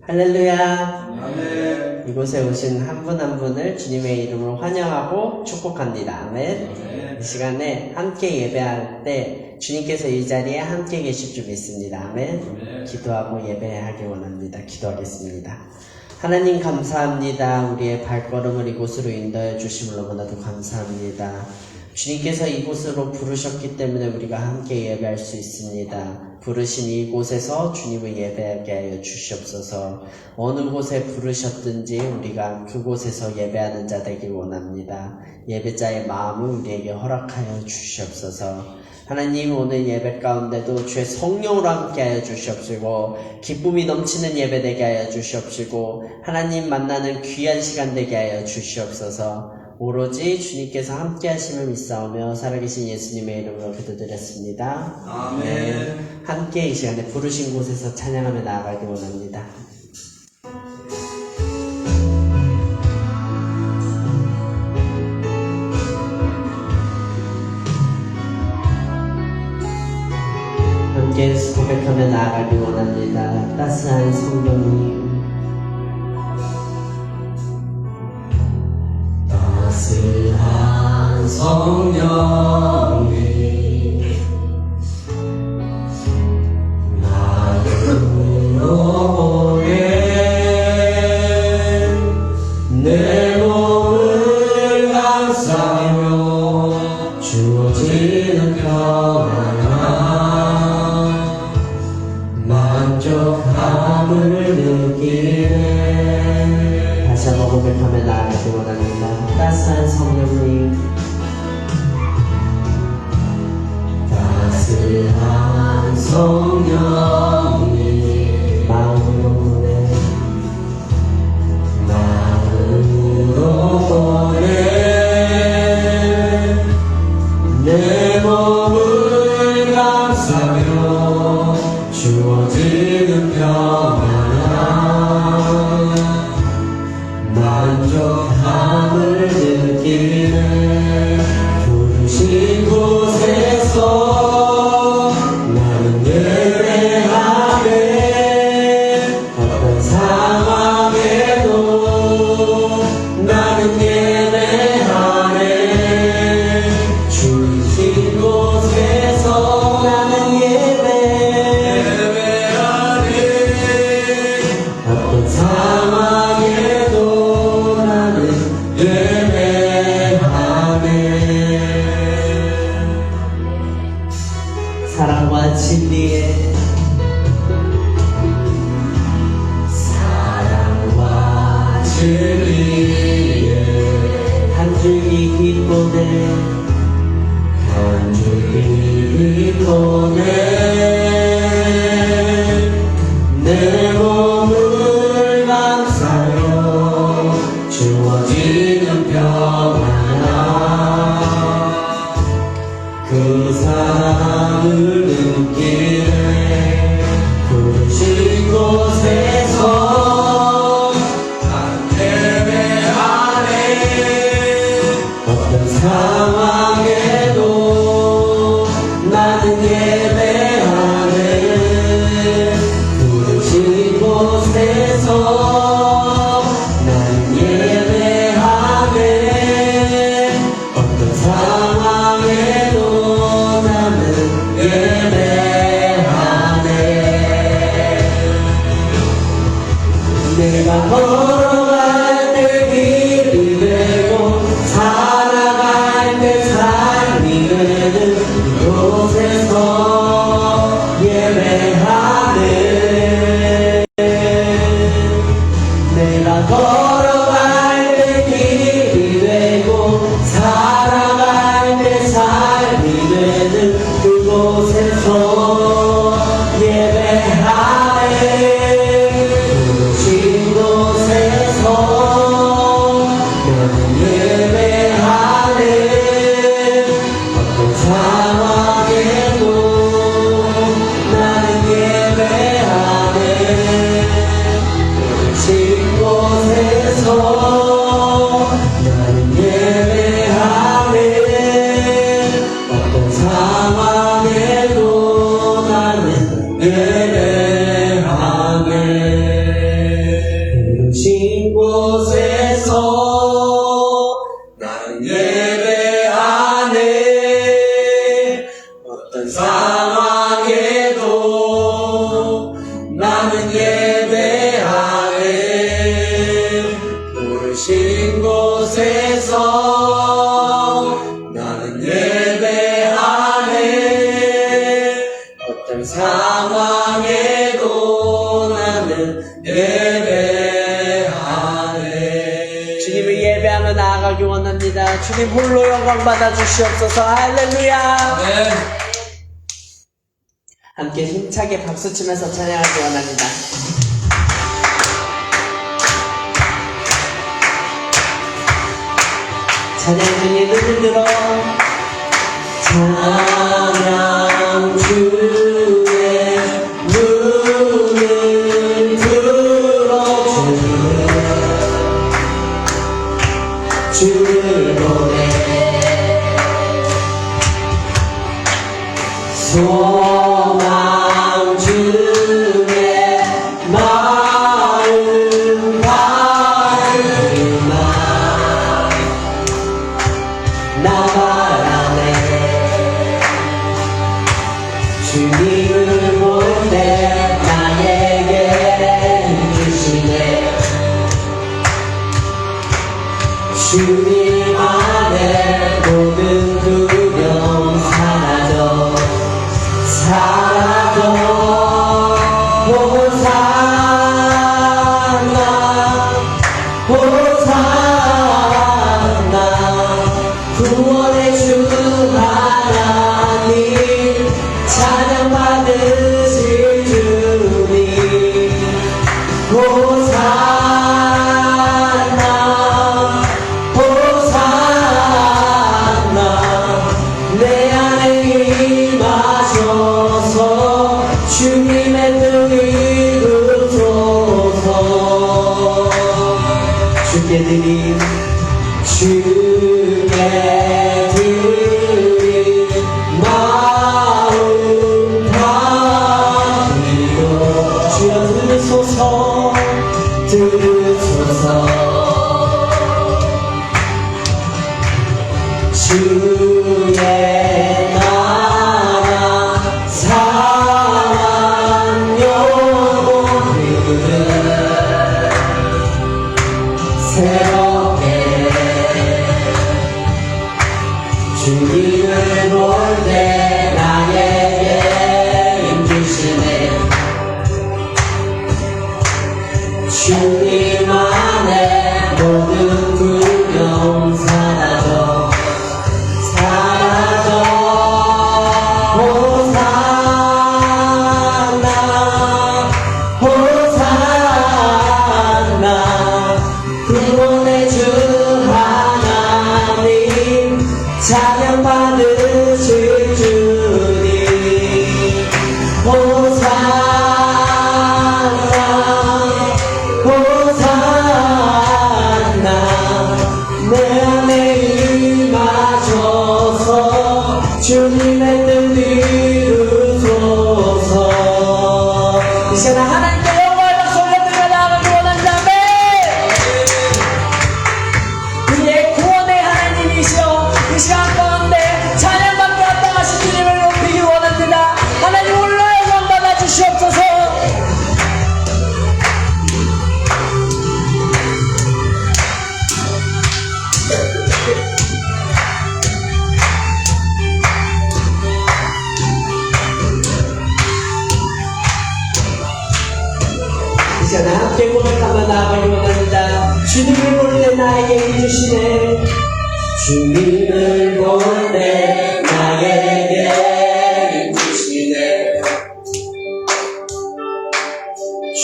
할렐루야. 아멘. 이곳에 오신 한 분 한 분을 주님의 이름으로 환영하고 축복합니다. 아멘. 아멘. 이 시간에 함께 예배할 때 주님께서 이 자리에 함께 계실 줄 믿습니다. 아멘. 아멘. 기도하고 예배하기 원합니다. 기도하겠습니다. 하나님 감사합니다. 우리의 발걸음을 이곳으로 인도해 주심을 너무나도 감사합니다. 주님께서 이곳으로 부르셨기 때문에 우리가 함께 예배할 수 있습니다. 부르신 이곳에서 주님을 예배하게 하여 주시옵소서. 어느 곳에 부르셨든지 우리가 그곳에서 예배하는 자 되길 원합니다. 예배자의 마음을 우리에게 허락하여 주시옵소서. 하나님, 오늘 예배 가운데도 주의 성령으로 함께 하여 주시옵시고 기쁨이 넘치는 예배 되게 하여 주시옵시고 하나님 만나는 귀한 시간 되게 하여 주시옵소서. 오로지 주님께서 함께 하심을 믿사오며 살아계신 예수님의 이름으로 기도드렸습니다. 아멘. 함께 이 시간에 부르신 곳에서 찬양하며 나아가기 원합니다. 함께 고백하며 나아가기 원합니다. 따스한 성령님, 따스한 성령님, 나로 오게 내 몸을 감싸며 주어지는 평안함 만족함을 느끼네. 다시 한번 고백하며 나아가기 원합니다. 따스한 성령님, 따스한 성령님, 마음으로 보내 내 몸을 감싸며 주어지는 평안함 만족함을 느끼네. 부르신 곳에서 나는 예배하네. 어떤 상황에도 나는 예배하네. 주신 곳에서 나는 예배하네. 어떤 상황에도 나는 예배하네. 사랑과 진리의 사랑과 진리에 한 줄기 빛보내 한 줄기 빛보내 내 몸을 감싸며 주어지는 평안함 그 사랑을 느끼네. 부르신 곳에서 난 예배하네. 어떤 상황에도 나는 예배하네. 부르신 곳에서 나는 예배하네. 어떤 상황에도 나는 예배하네. 내가 걸어갈 때 길이 되고 살아갈 때 삶이 되는 이곳에서 예배하네. 내가 걸어갈 때 길이 되고 살아갈 때 삶이 되는 그곳에서 예배하네. 부르신 곳에 주님 홀로 영광 받아 주시옵소서. 할렐루야. 네. 함께 힘차게 박수 치면서 찬양하기 원합니다. 찬양 중에 눈을 들어 찬양 중에 눈을 들어 주를 보내 소망 중에 마음 밝으마 나 바라네 주님을 볼 때 나에게 주시네 주님 안에 모든 두려움 사라져 호산나 호산나 구원의 주 하나님 찬양 받으실 주님 호산나 호산나 내 안에 임하셔서 주님의 뜻 이루소서 주께 드림 주께 드림 마음 다드리고 주여 들으소서 들으소서 주의 나라 사랑 영원히를 새롭게 주님을 볼 때 나에게 힘주시네 주님 안에 모든 두려움 사라져 호산나 호산나 구원의 주 하나님 찬양 받으실 주님 호산나 호산나 내 안에 임하셔서 주님의 뜻 이루소서 이 시간 하나님께 영광을 박수 올려드리며 나아가기 원합니다. 아멘. 우리의 구원의 하나님이시여 이 시간 가운데 찬양받게 합당하신 주님을 높이기 원합니다. 하나님 홀로 영광 받아 주시옵소서. 이 시간 함께 고백하며 나아가기 원합니다. 주님을 볼 때 나에게 힘주시네 주님을 볼 때 나에게 힘주시네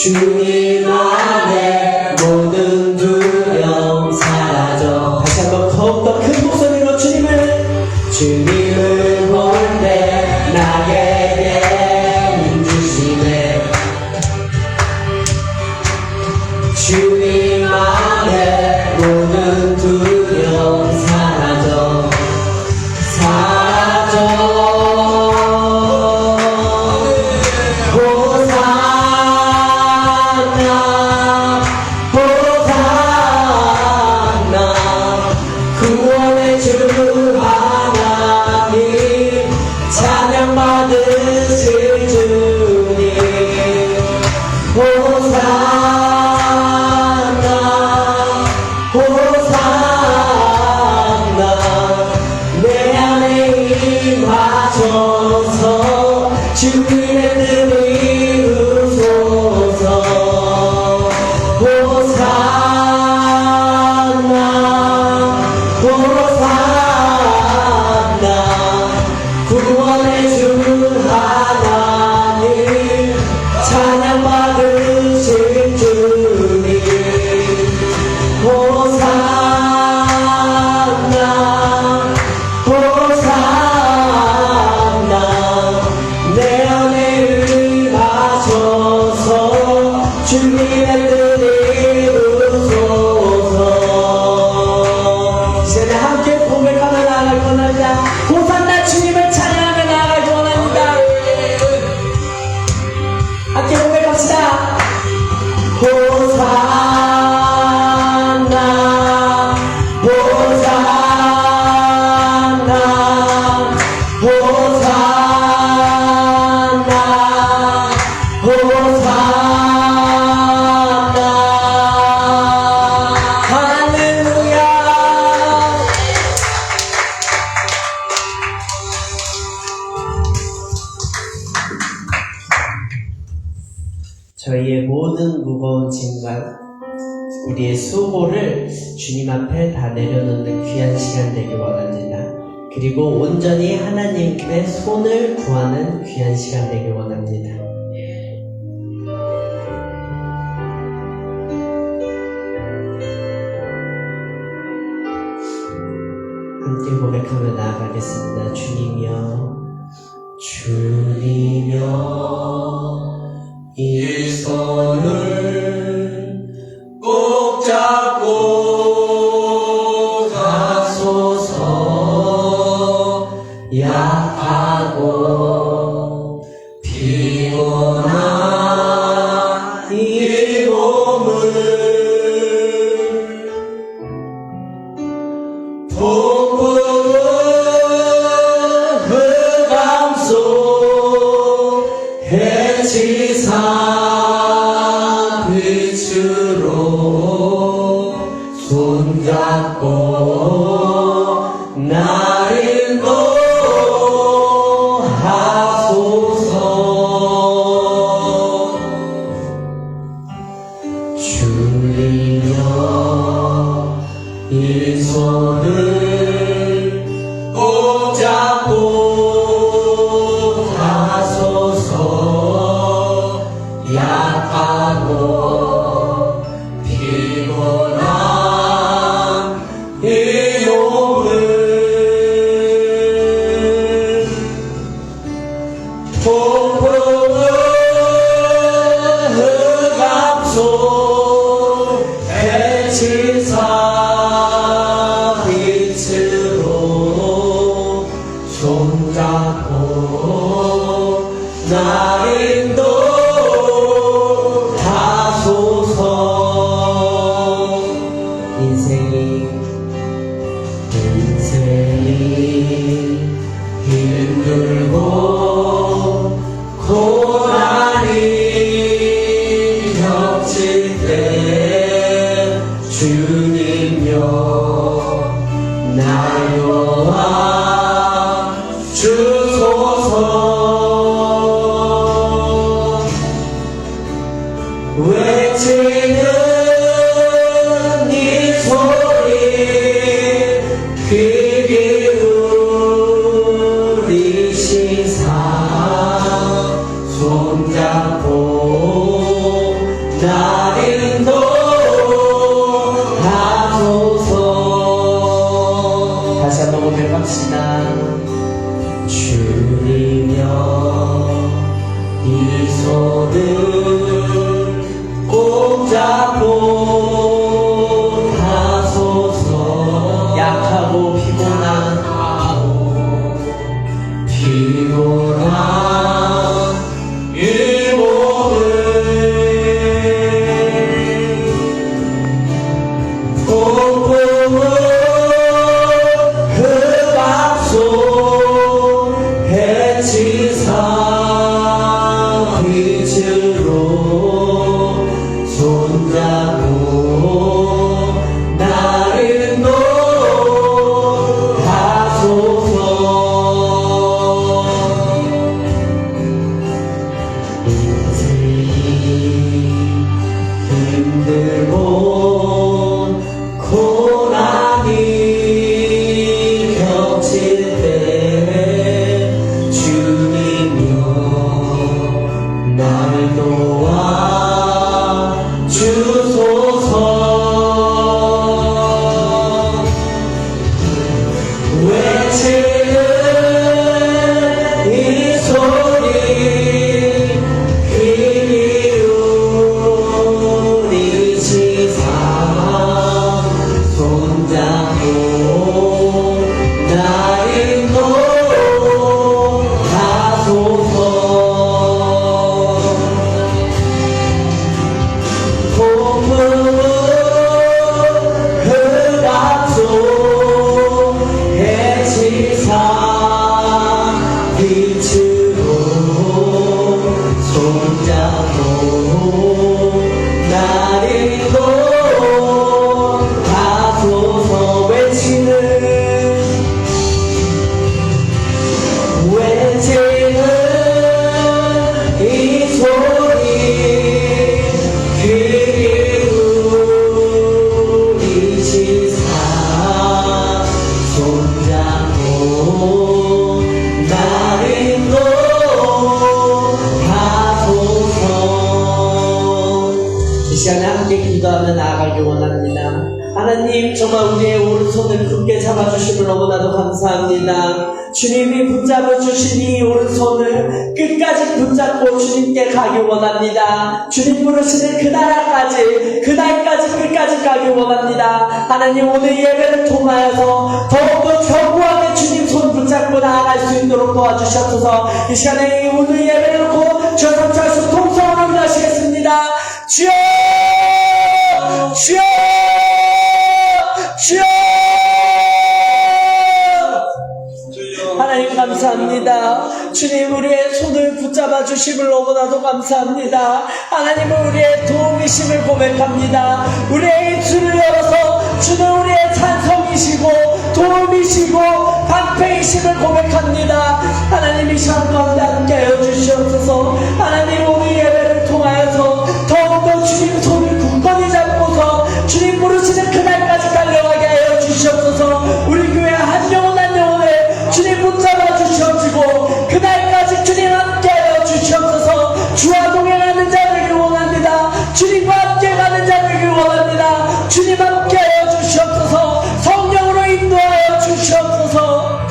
주님 안에 모든 두려움 사라져 다시 한번 더욱더 큰 목소리로 주님을 볼 때 나에게 힘주시네 주님 안에 모든 두려움 사라져 사라져 호산나 호산나 구원의 주 하나님 저희의 모든 무거운 짐과 우리의 수고를 주님 앞에 다 내려놓는 귀한 시간 되길 원합니다. 그리고 온전히 하나님의 손을 구하는 귀한 시간 되길 원합니다. 함께 고백하며 나아가겠습니다. 주님이여 이 손을 꼭 잡고 가소서. 약하고 피곤한 이 몸을 폭풍은 흑암 속 해치사 빛으로 손잡고 나를 인도하소서. 주님여 이 손을 꼭 잡고 가소서. 약하고 피곤한 이 몸을 폭풍은 흑암 속 해치사 빛으로 손잡고 나 인도하소서. 인생이 힘들고 고난이 겹칠 때 주님여 날 도와 주소서. 외치는 이 소리 귀 기울이시사 손잡고 나 인도하소서. 다시 한번 고백합시다. 주님여 이 손을 꼭 잡고 가소서. 약하고 피곤한 이 몸을 폭풍은 흑암 속 해치사 빛으로 손잡고 기도하며 나아가길 원합니다. 하나님, 정말 우리의 오른손을 굳게 잡아주심을 너무나도 감사합니다. 주님이 붙잡아주신 이 오른손을 끝까지 붙잡고 주님께 가길 원합니다. 주님 부르시는 그 나라까지, 그날까지 끝까지 가길 원합니다. 하나님, 오늘 예배를 통하여서 더욱더 견고하게 주님 손 붙잡고 나아갈 수 있도록 도와주시옵소서. 이 시간에 오늘 예배를 놓고 저성찰수 통성으로 기도하시겠습니다. 주여! 주여! 주여! 하나님 감사합니다. 주님 우리의 손을 붙잡아 주심을 너무나도 감사합니다. 하나님은 우리의 도움이심을 고백합니다. 우리의 입술을 열어서 주는 우리의 찬성이시고 도움이시고 방패이심을 고백합니다. 하나님 이 시간 가운데 함께하여 주시옵소서. 하나님 오늘 예배를 통하여서 더욱더 주님 손을 굳건히 잡고서 주님 부르시는 그날까지 달려가게 하여 주시옵소서. 우리 교회 한 영혼 한 영혼을 주님 붙잡아 주시옵시고 그날까지 주님 함께하여 주시옵소서. 주와 동행하는 자 되길 원합니다. 주님과 함께 가는 자 되길 원합니다. 주님 함께하여 주시옵소서. 성령으로 인도하여 주시옵소서.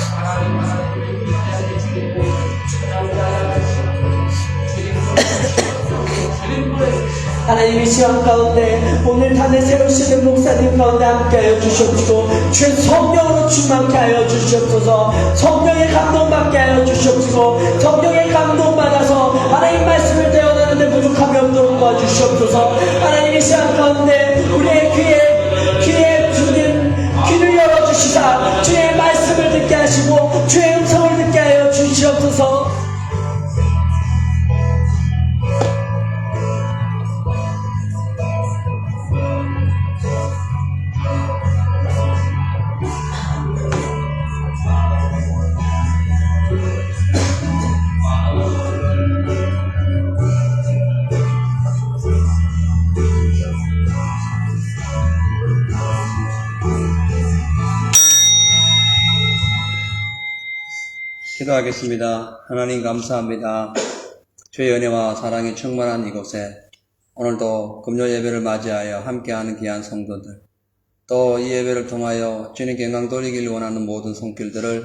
하나님 이 시간 가운데 오늘 단에 세우시는 목사님 가운데 함께하여 주시옵시고 주의 성령으로 충만케 하여 주시옵소서. 성령의 감동받게 하여 주시옵시고 성령의 감동받아서 하나님 말씀을 대언하는데 부족함이 없도록 도와주시옵소서. 하나님 이 시간 가운데 우리의 귀에 주님 귀를 열어주시사 주의 말씀을 듣게 하시고 주의 음성을 듣게 하여 주시옵소서. 기도하겠습니다. 하나님 감사합니다. 주의 은혜와 사랑이 충만한 이곳에 오늘도 금요 예배를 맞이하여 함께하는 귀한 성도들, 또 이 예배를 통하여 주님께 영광 돌리길 원하는 모든 손길들을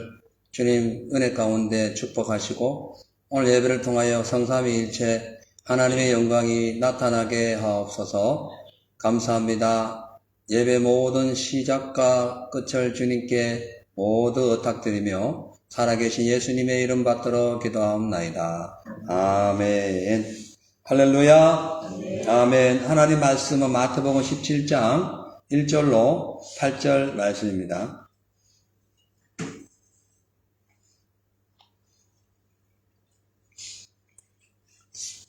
주님 은혜 가운데 축복하시고 오늘 예배를 통하여 성삼위일체 하나님의 영광이 나타나게 하옵소서. 감사합니다. 예배 모든 시작과 끝을 주님께 모두 의탁드리며 살아계신 예수님의 이름 받들어 기도하옵나이다. 아멘. 할렐루야. 아멘. 하나님 말씀은 마태복음 17장 1절로 8절 말씀입니다.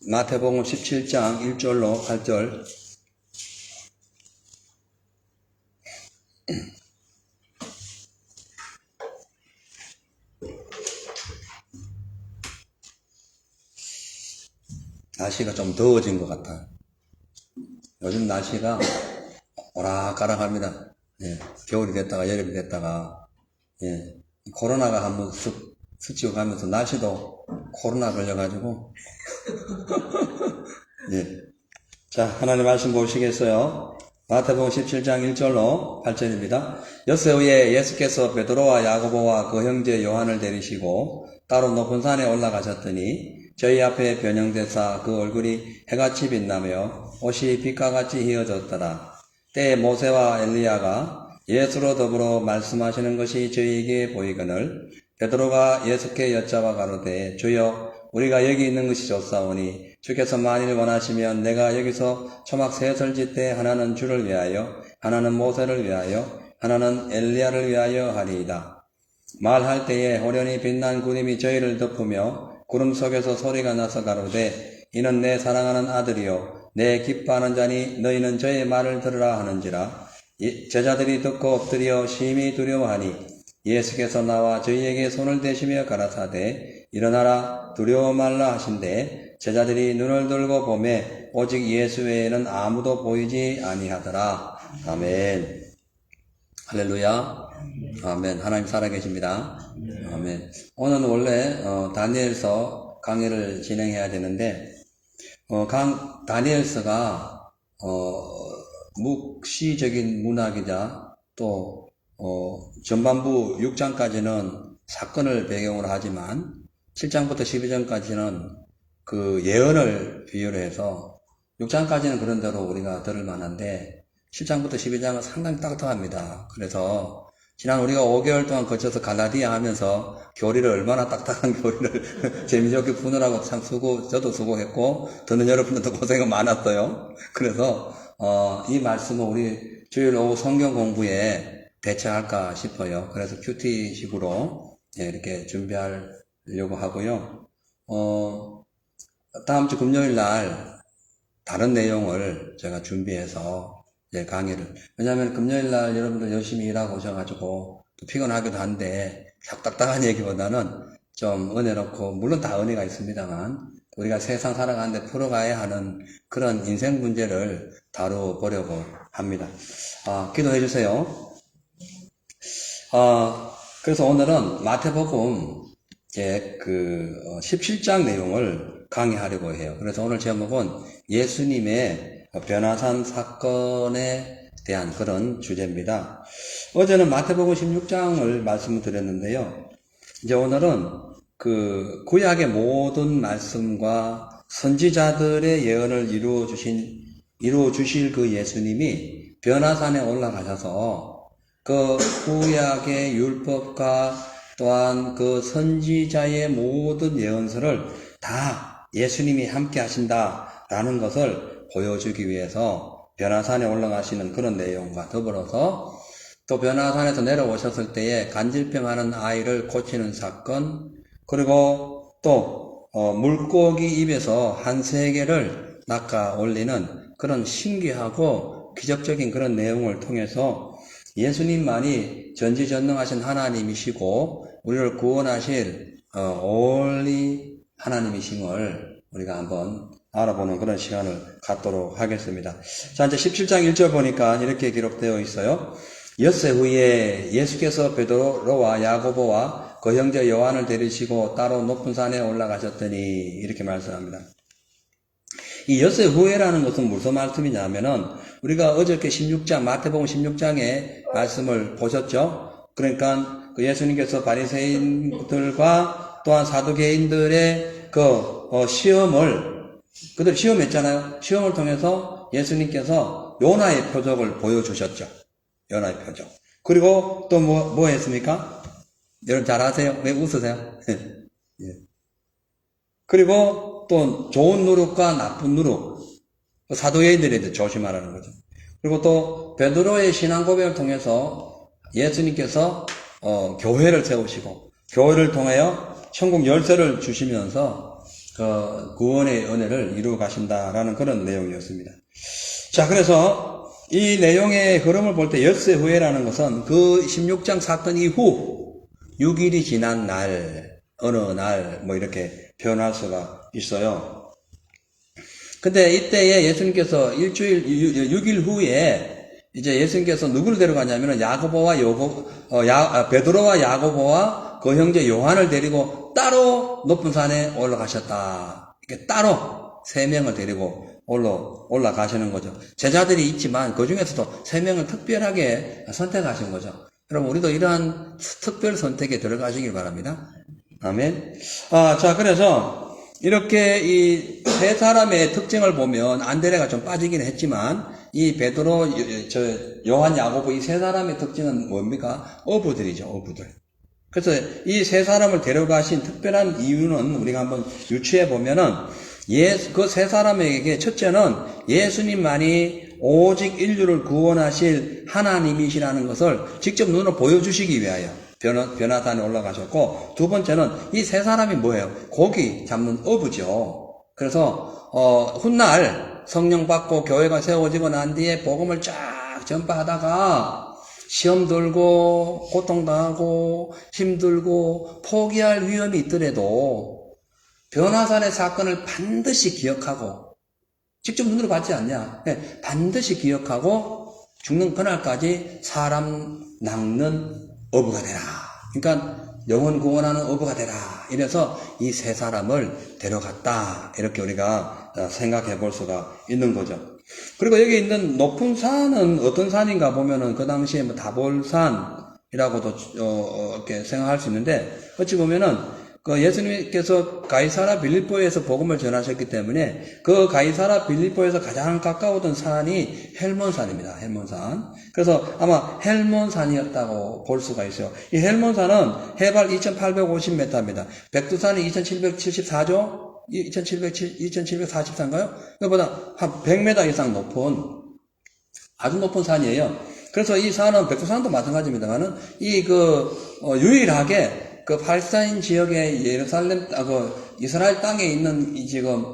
마태복음 17장 1절로 8절. 날씨가 좀 더워진 것 같아요. 요즘 날씨가 오락가락합니다. 예, 겨울이 됐다가 여름이 됐다가, 예, 코로나가 한번 스치고 가면서 날씨도 코로나 걸려가지고, 예. 자, 하나님 말씀 보시겠어요? 마태복음 17장 1절로 8절입니다. 엿새 후에 예수께서 베드로와 야고보와 그 형제 요한을 데리시고 따로 높은 산에 올라가셨더니 저희 앞에 변형되사 그 얼굴이 해같이 빛나며 옷이 빛과 같이 휘어졌더라. 때에 모세와 엘리야가 예수로 더불어 말씀하시는 것이 저희에게 보이거늘 베드로가 예수께 여짜와 가로되 주여 우리가 여기 있는 것이 좋사오니 주께서 만일 원하시면 내가 여기서 초막 셋을 짓되 하나는 주를 위하여 하나는 모세를 위하여 하나는 엘리야를 위하여 하리이다. 말할 때에 호련히 빛난 구름이 저희를 덮으며 구름 속에서 소리가 나서 가로되 이는 내 사랑하는 아들이요 내 기뻐하는 자니 너희는 저의 말을 들으라 하는지라. 제자들이 듣고 엎드려 심히 두려워하니 예수께서 나와 저희에게 손을 대시며 가라사대 일어나라 두려워 말라 하신대 제자들이 눈을 들고 보매 오직 예수 외에는 아무도 보이지 아니하더라. 아멘. 할렐루야. 아멘. 하나님 살아계십니다. 아멘. 오늘은 원래 다니엘서 강의를 진행해야 되는데 다니엘서가 묵시적인 문학이자 또 전반부 6장까지는 사건을 배경으로 하지만 7장부터 12장까지는 그 예언을 비유로 해서 6장까지는 그런 대로 우리가 들을 만한데 7장부터 12장은 상당히 딱딱합니다. 그래서 지난 우리가 5개월 동안 거쳐서 갈라디아 하면서 교리를 얼마나 딱딱한 교리를 재미있게 푸느라고 참 저도 수고했고 듣는 여러분들도 고생이 많았어요. 그래서 이 말씀은 우리 주일 오후 성경 공부에 대체할까 싶어요. 그래서 큐티식으로 이렇게 준비하려고 하고요. 다음 주 금요일 날 다른 내용을 제가 준비해서 강의를. 왜냐하면 금요일 날 여러분들 열심히 일하고 오셔가지고 또 피곤하기도 한데 딱딱한 얘기보다는 좀 은혜롭고, 물론 다 은혜가 있습니다만 우리가 세상 살아가는데 풀어가야 하는 그런 인생 문제를 다뤄보려고 합니다. 기도해 주세요. 그래서 오늘은 마태복음 17장 내용을 강의하려고 해요. 그래서 오늘 제목은 예수님의 변화산 사건에 대한 그런 주제입니다. 어제는 마태복음 16장을 말씀을 드렸는데요. 이제 오늘은 그 구약의 모든 말씀과 선지자들의 예언을 이루어 주실 그 예수님이 변화산에 올라가셔서 그 구약의 율법과 또한 그 선지자의 모든 예언서를 다 예수님이 함께 하신다라는 것을 보여주기 위해서 변화산에 올라가시는 그런 내용과 더불어서 또 변화산에서 내려오셨을 때에 간질병하는 아이를 고치는 사건, 그리고 또 물고기 입에서 한 세계를 낚아 올리는 그런 신기하고 기적적인 그런 내용을 통해서 예수님만이 전지전능하신 하나님이시고 우리를 구원하실 올리 하나님이심을 우리가 한번 알아보는 그런 시간을 갖도록 하겠습니다. 자, 이제 17장 1절 보니까 이렇게 기록되어 있어요. 엿새 후에 예수께서 베드로와 야고보와 그 형제 요한을 데리시고 따로 높은 산에 올라가셨더니, 이렇게 말씀합니다. 이 엿새 후에라는 것은 무슨 말씀이냐면은 우리가 어저께 16장 마태복음 16장의 말씀을 보셨죠? 그러니까 그 예수님께서 바리새인들과 또한 사두개인들의 그들 시험했잖아요. 시험을 통해서 예수님께서 요나의 표적을 보여주셨죠. 요나의 표적. 그리고 또 뭐 했습니까? 여러분 잘 아세요? 왜 웃으세요? 예. 그리고 또 좋은 누룩과 나쁜 누룩, 사도예인들에 조심하라는 거죠. 그리고 또 베드로의 신앙 고백을 통해서 예수님께서 교회를 세우시고 교회를 통하여 천국 열쇠를 주시면서 구원의 은혜를 이루어 가신다라는 그런 내용이었습니다. 자, 그래서 이 내용의 흐름을 볼 때 엿새 후에라는 것은 그 16장 사건 이후 6일이 지난 날, 어느 날 뭐 이렇게 표현할 수가 있어요. 근데 이때에 예수님께서 6일 후에 이제 예수님께서 누구를 데려가냐면은 베드로와 야고보와 그 형제 요한을 데리고 따로 높은 산에 올라가셨다. 이렇게 따로 3명을 데리고 올라가시는 거죠. 제자들이 있지만 그 중에서도 3명을 특별하게 선택하신 거죠. 여러분, 우리도 이러한 특별 선택에 들어가시길 바랍니다. 아멘. 자, 그래서 이렇게 이 세 사람의 특징을 보면 안드레가 좀 빠지긴 했지만 이 베드로, 요한, 야고보 이 세 사람의 특징은 뭡니까? 어부들이죠, 어부들. 그래서 이 세 사람을 데려가신 특별한 이유는 우리가 한번 유추해 보면은 그 세 사람에게 첫째는 예수님만이 오직 인류를 구원하실 하나님이시라는 것을 직접 눈으로 보여주시기 위하여 변화산에 올라가셨고, 두 번째는 이 세 사람이 뭐예요? 고기 잡는 어부죠. 그래서 훗날 성령 받고 교회가 세워지고 난 뒤에 복음을 쫙 전파하다가 시험 들고 고통당하고 힘들고 포기할 위험이 있더라도 변화산의 사건을 반드시 기억하고, 직접 눈으로 봤지 않냐? 네, 반드시 기억하고 죽는 그날까지 사람 낚는 어부가 되라. 그러니까 영혼 구원하는 어부가 되라. 이래서 이 세 사람을 데려갔다. 이렇게 우리가 생각해 볼 수가 있는 거죠. 그리고 여기 있는 높은 산은 어떤 산인가 보면은 그 당시에 뭐 다볼산이라고도 이렇게 생각할 수 있는데, 어찌 보면은 그 예수님께서 가이사라 빌립보에서 복음을 전하셨기 때문에 그 가이사라 빌립보에서 가장 가까웠던 산이 헬몬산입니다. 헬몬산. 그래서 아마 헬몬산이었다고 볼 수가 있어요. 이 헬몬산은 해발 2,850m입니다. 백두산이 2,774죠? 2,743인가요? 그보다 한 100m 이상 높은, 아주 높은 산이에요. 그래서 이 산은 백두산도 마찬가지입니다만은, 유일하게 그 팔스타인 지역의 이스라엘 땅에 있는 지금,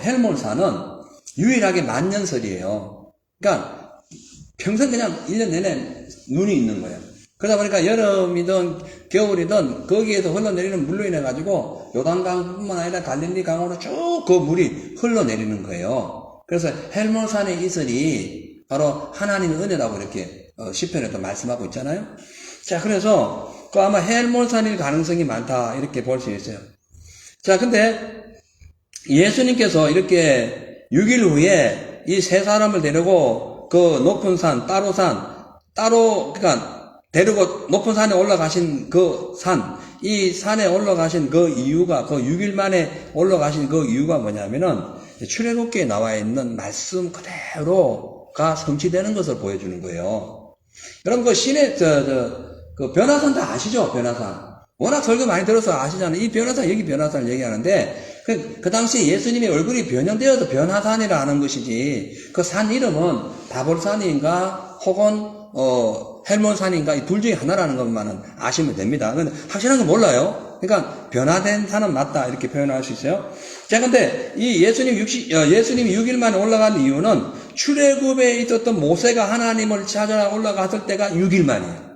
헬몬산은 유일하게 만년설이에요. 그러니까 평생 그냥 1년 내내 눈이 있는 거예요. 그러다 보니까 여름이든 겨울이든 거기에서 흘러내리는 물로 인해 가지고 요단강뿐만 아니라 갈릴리 강으로 쭉 그 물이 흘러내리는 거예요. 그래서 헬몬산의 이슬이 바로 하나님의 은혜라고 이렇게 시편에도 말씀하고 있잖아요. 자, 그래서 그 아마 헬몬산일 가능성이 많다 이렇게 볼 수 있어요. 자, 근데 예수님께서 이렇게 6일 후에 이 세 사람을 데리고 그 높은 산, 그러니까 데리고 높은 산에 올라가신 그 산, 이 산에 올라가신 그 이유가, 그 6일 만에 올라가신 그 이유가 뭐냐면은 출애굽기에 나와 있는 말씀 그대로가 성취되는 것을 보여주는 거예요. 여러분 그 시내 그 변화산 다 아시죠? 변화산. 워낙 설교 많이 들어서 아시잖아요. 이 변화산, 여기 변화산을 얘기하는데, 그 당시 예수님의 얼굴이 변형되어서 변화산이라 하는 것이지, 그 산 이름은 다볼산인가, 혹은, 헬몬산인가, 이 둘 중에 하나라는 것만은 아시면 됩니다. 근데 확실한 건 몰라요. 그러니까, 변화된 산은 맞다, 이렇게 표현할 수 있어요. 자, 근데, 이 예수님이 6일 만에 올라간 이유는, 출애굽에 있었던 모세가 하나님을 찾아 올라갔을 때가 6일 만이에요.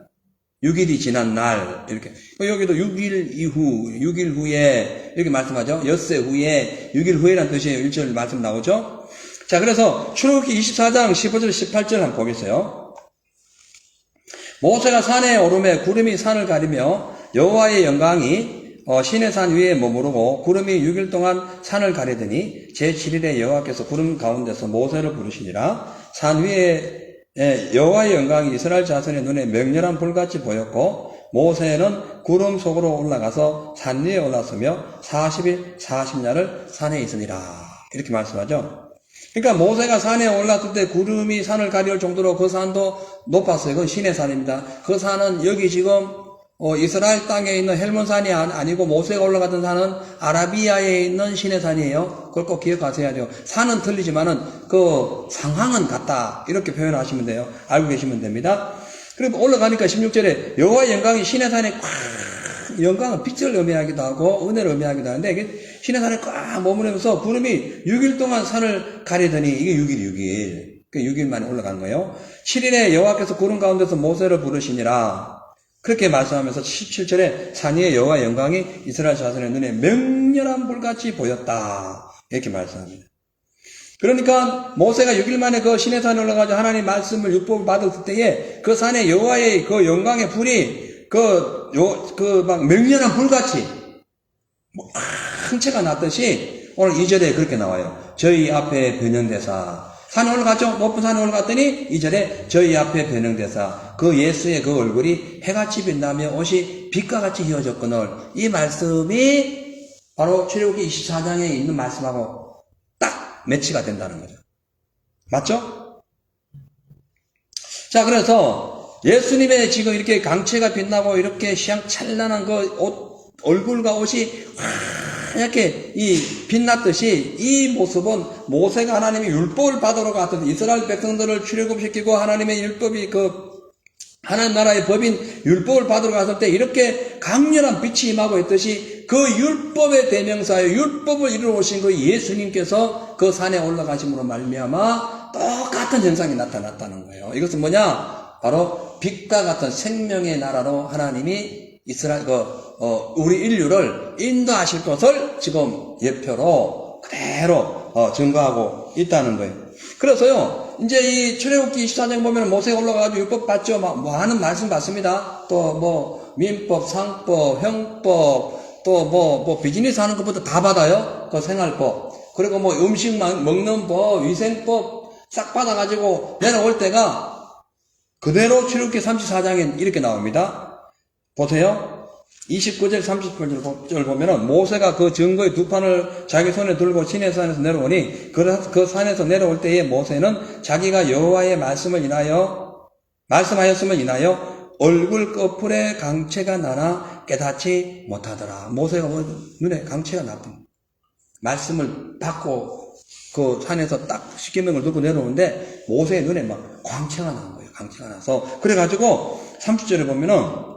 6일이 지난 날, 이렇게. 여기도 6일 후에, 이렇게 말씀하죠. 엿새 후에, 6일 후에라는 뜻이에요. 1절 말씀 나오죠. 자, 그래서 출애굽기 24장 15절, 18절 한번 보겠어요. 모세가 산에 오르매 구름이 산을 가리며 여호와의 영광이 시내 산 위에 머무르고 구름이 6일 동안 산을 가리더니 제7일에 여호와께서 구름 가운데서 모세를 부르시니라. 산 위에 여호와의 영광이 이스라엘 자손의 눈에 맹렬한 불같이 보였고 모세는 구름 속으로 올라가서 산 위에 올라서며 40일 40야를 산에 있으니라. 이렇게 말씀하죠. 그러니까 모세가 산에 올랐을 때 구름이 산을 가릴 정도로 그 산도 높았어요. 그건 시내 산입니다. 그 산은 여기 지금 이스라엘 땅에 있는 헬몬산이 아니고 모세가 올라갔던 산은 아라비아에 있는 시내산이에요. 그걸 꼭 기억하셔야죠. 산은 틀리지만은 그 상황은 같다. 이렇게 표현하시면 돼요. 알고 계시면 됩니다. 그리고 올라가니까 16절에 여호와의 영광이 시내산에 꽉, 영광은 빛을 의미하기도 하고 은혜를 의미하기도 하는데 이게 시내산에 꽉 머무르면서 구름이 6일 동안 산을 가리더니 이게 6일. 그 6일 만에 올라가는 거예요. 7일에 여호와께서 구름 가운데서 모세를 부르시니라. 그렇게 말씀하면서 17절에 산 위에 여호와의 영광이 이스라엘 자손의 눈에 맹렬한 불같이 보였다. 이렇게 말씀합니다. 그러니까 모세가 6일 만에 그 시내산에 올라가서 하나님 말씀을 율법을 받을 때에 그 산에 여호와의 그 영광의 불이 막 맹렬한 불같이 항체가 났듯이 오늘 2절에 그렇게 나와요. 저희 앞에 변형되사 산에 올라갔죠? 높은 산에 올라갔더니 2절에 저희 앞에 변형되사 그 예수의 그 얼굴이 해같이 빛나며 옷이 빛과 같이 휘어졌거늘 이 말씀이 바로 출애굽기 24장에 있는 말씀하고 딱 매치가 된다는 거죠. 맞죠? 자, 그래서 예수님의 지금 이렇게 강체가 빛나고 이렇게 시향찬란한 그 얼굴과 옷이 하얗게 빛났듯이 이 모습은 모세가 하나님의 율법을 받으러 갔던 이스라엘 백성들을 출애굽시키고 하나님의 율법이 하나님 나라의 법인 율법을 받으러 갔을 때 이렇게 강렬한 빛이 임하고 있듯이 그 율법의 대명사에 율법을 이루어 오신 그 예수님께서 그 산에 올라가심으로 말미암아 똑같은 현상이 나타났다는 거예요. 이것은 뭐냐? 바로 빛과 같은 생명의 나라로 하나님이 이스라엘 우리 인류를 인도하실 것을 지금 예표로 그대로 증거하고 있다는 거예요. 그래서요, 이제 이 출애굽기 24장 보면 모세가 올라가가지고 율법 받죠. 뭐 하는 말씀 받습니다. 또 민법, 상법, 형법, 또 비즈니스 하는 것부터 다 받아요. 그 생활법. 그리고 음식 먹는 법, 위생법, 싹 받아가지고 내려올 때가 그대로 출애굽기 34장에 이렇게 나옵니다. 보세요. 29절 30절 보면은 모세가 그 증거의 두 판을 자기 손에 들고 시내 산에서 내려오니 그 산에서 내려올 때에 모세는 자기가 여호와의 말씀하였음을 인하여 얼굴 꺼풀에 강체가 나나 깨닫지 못하더라. 모세가 눈에 강체가 났던 말씀을 받고 그 산에서 딱 십계명을 들고 내려오는데 모세의 눈에 막 광채가 난 거예요. 광채가 나서 그래가지고 30절에 보면은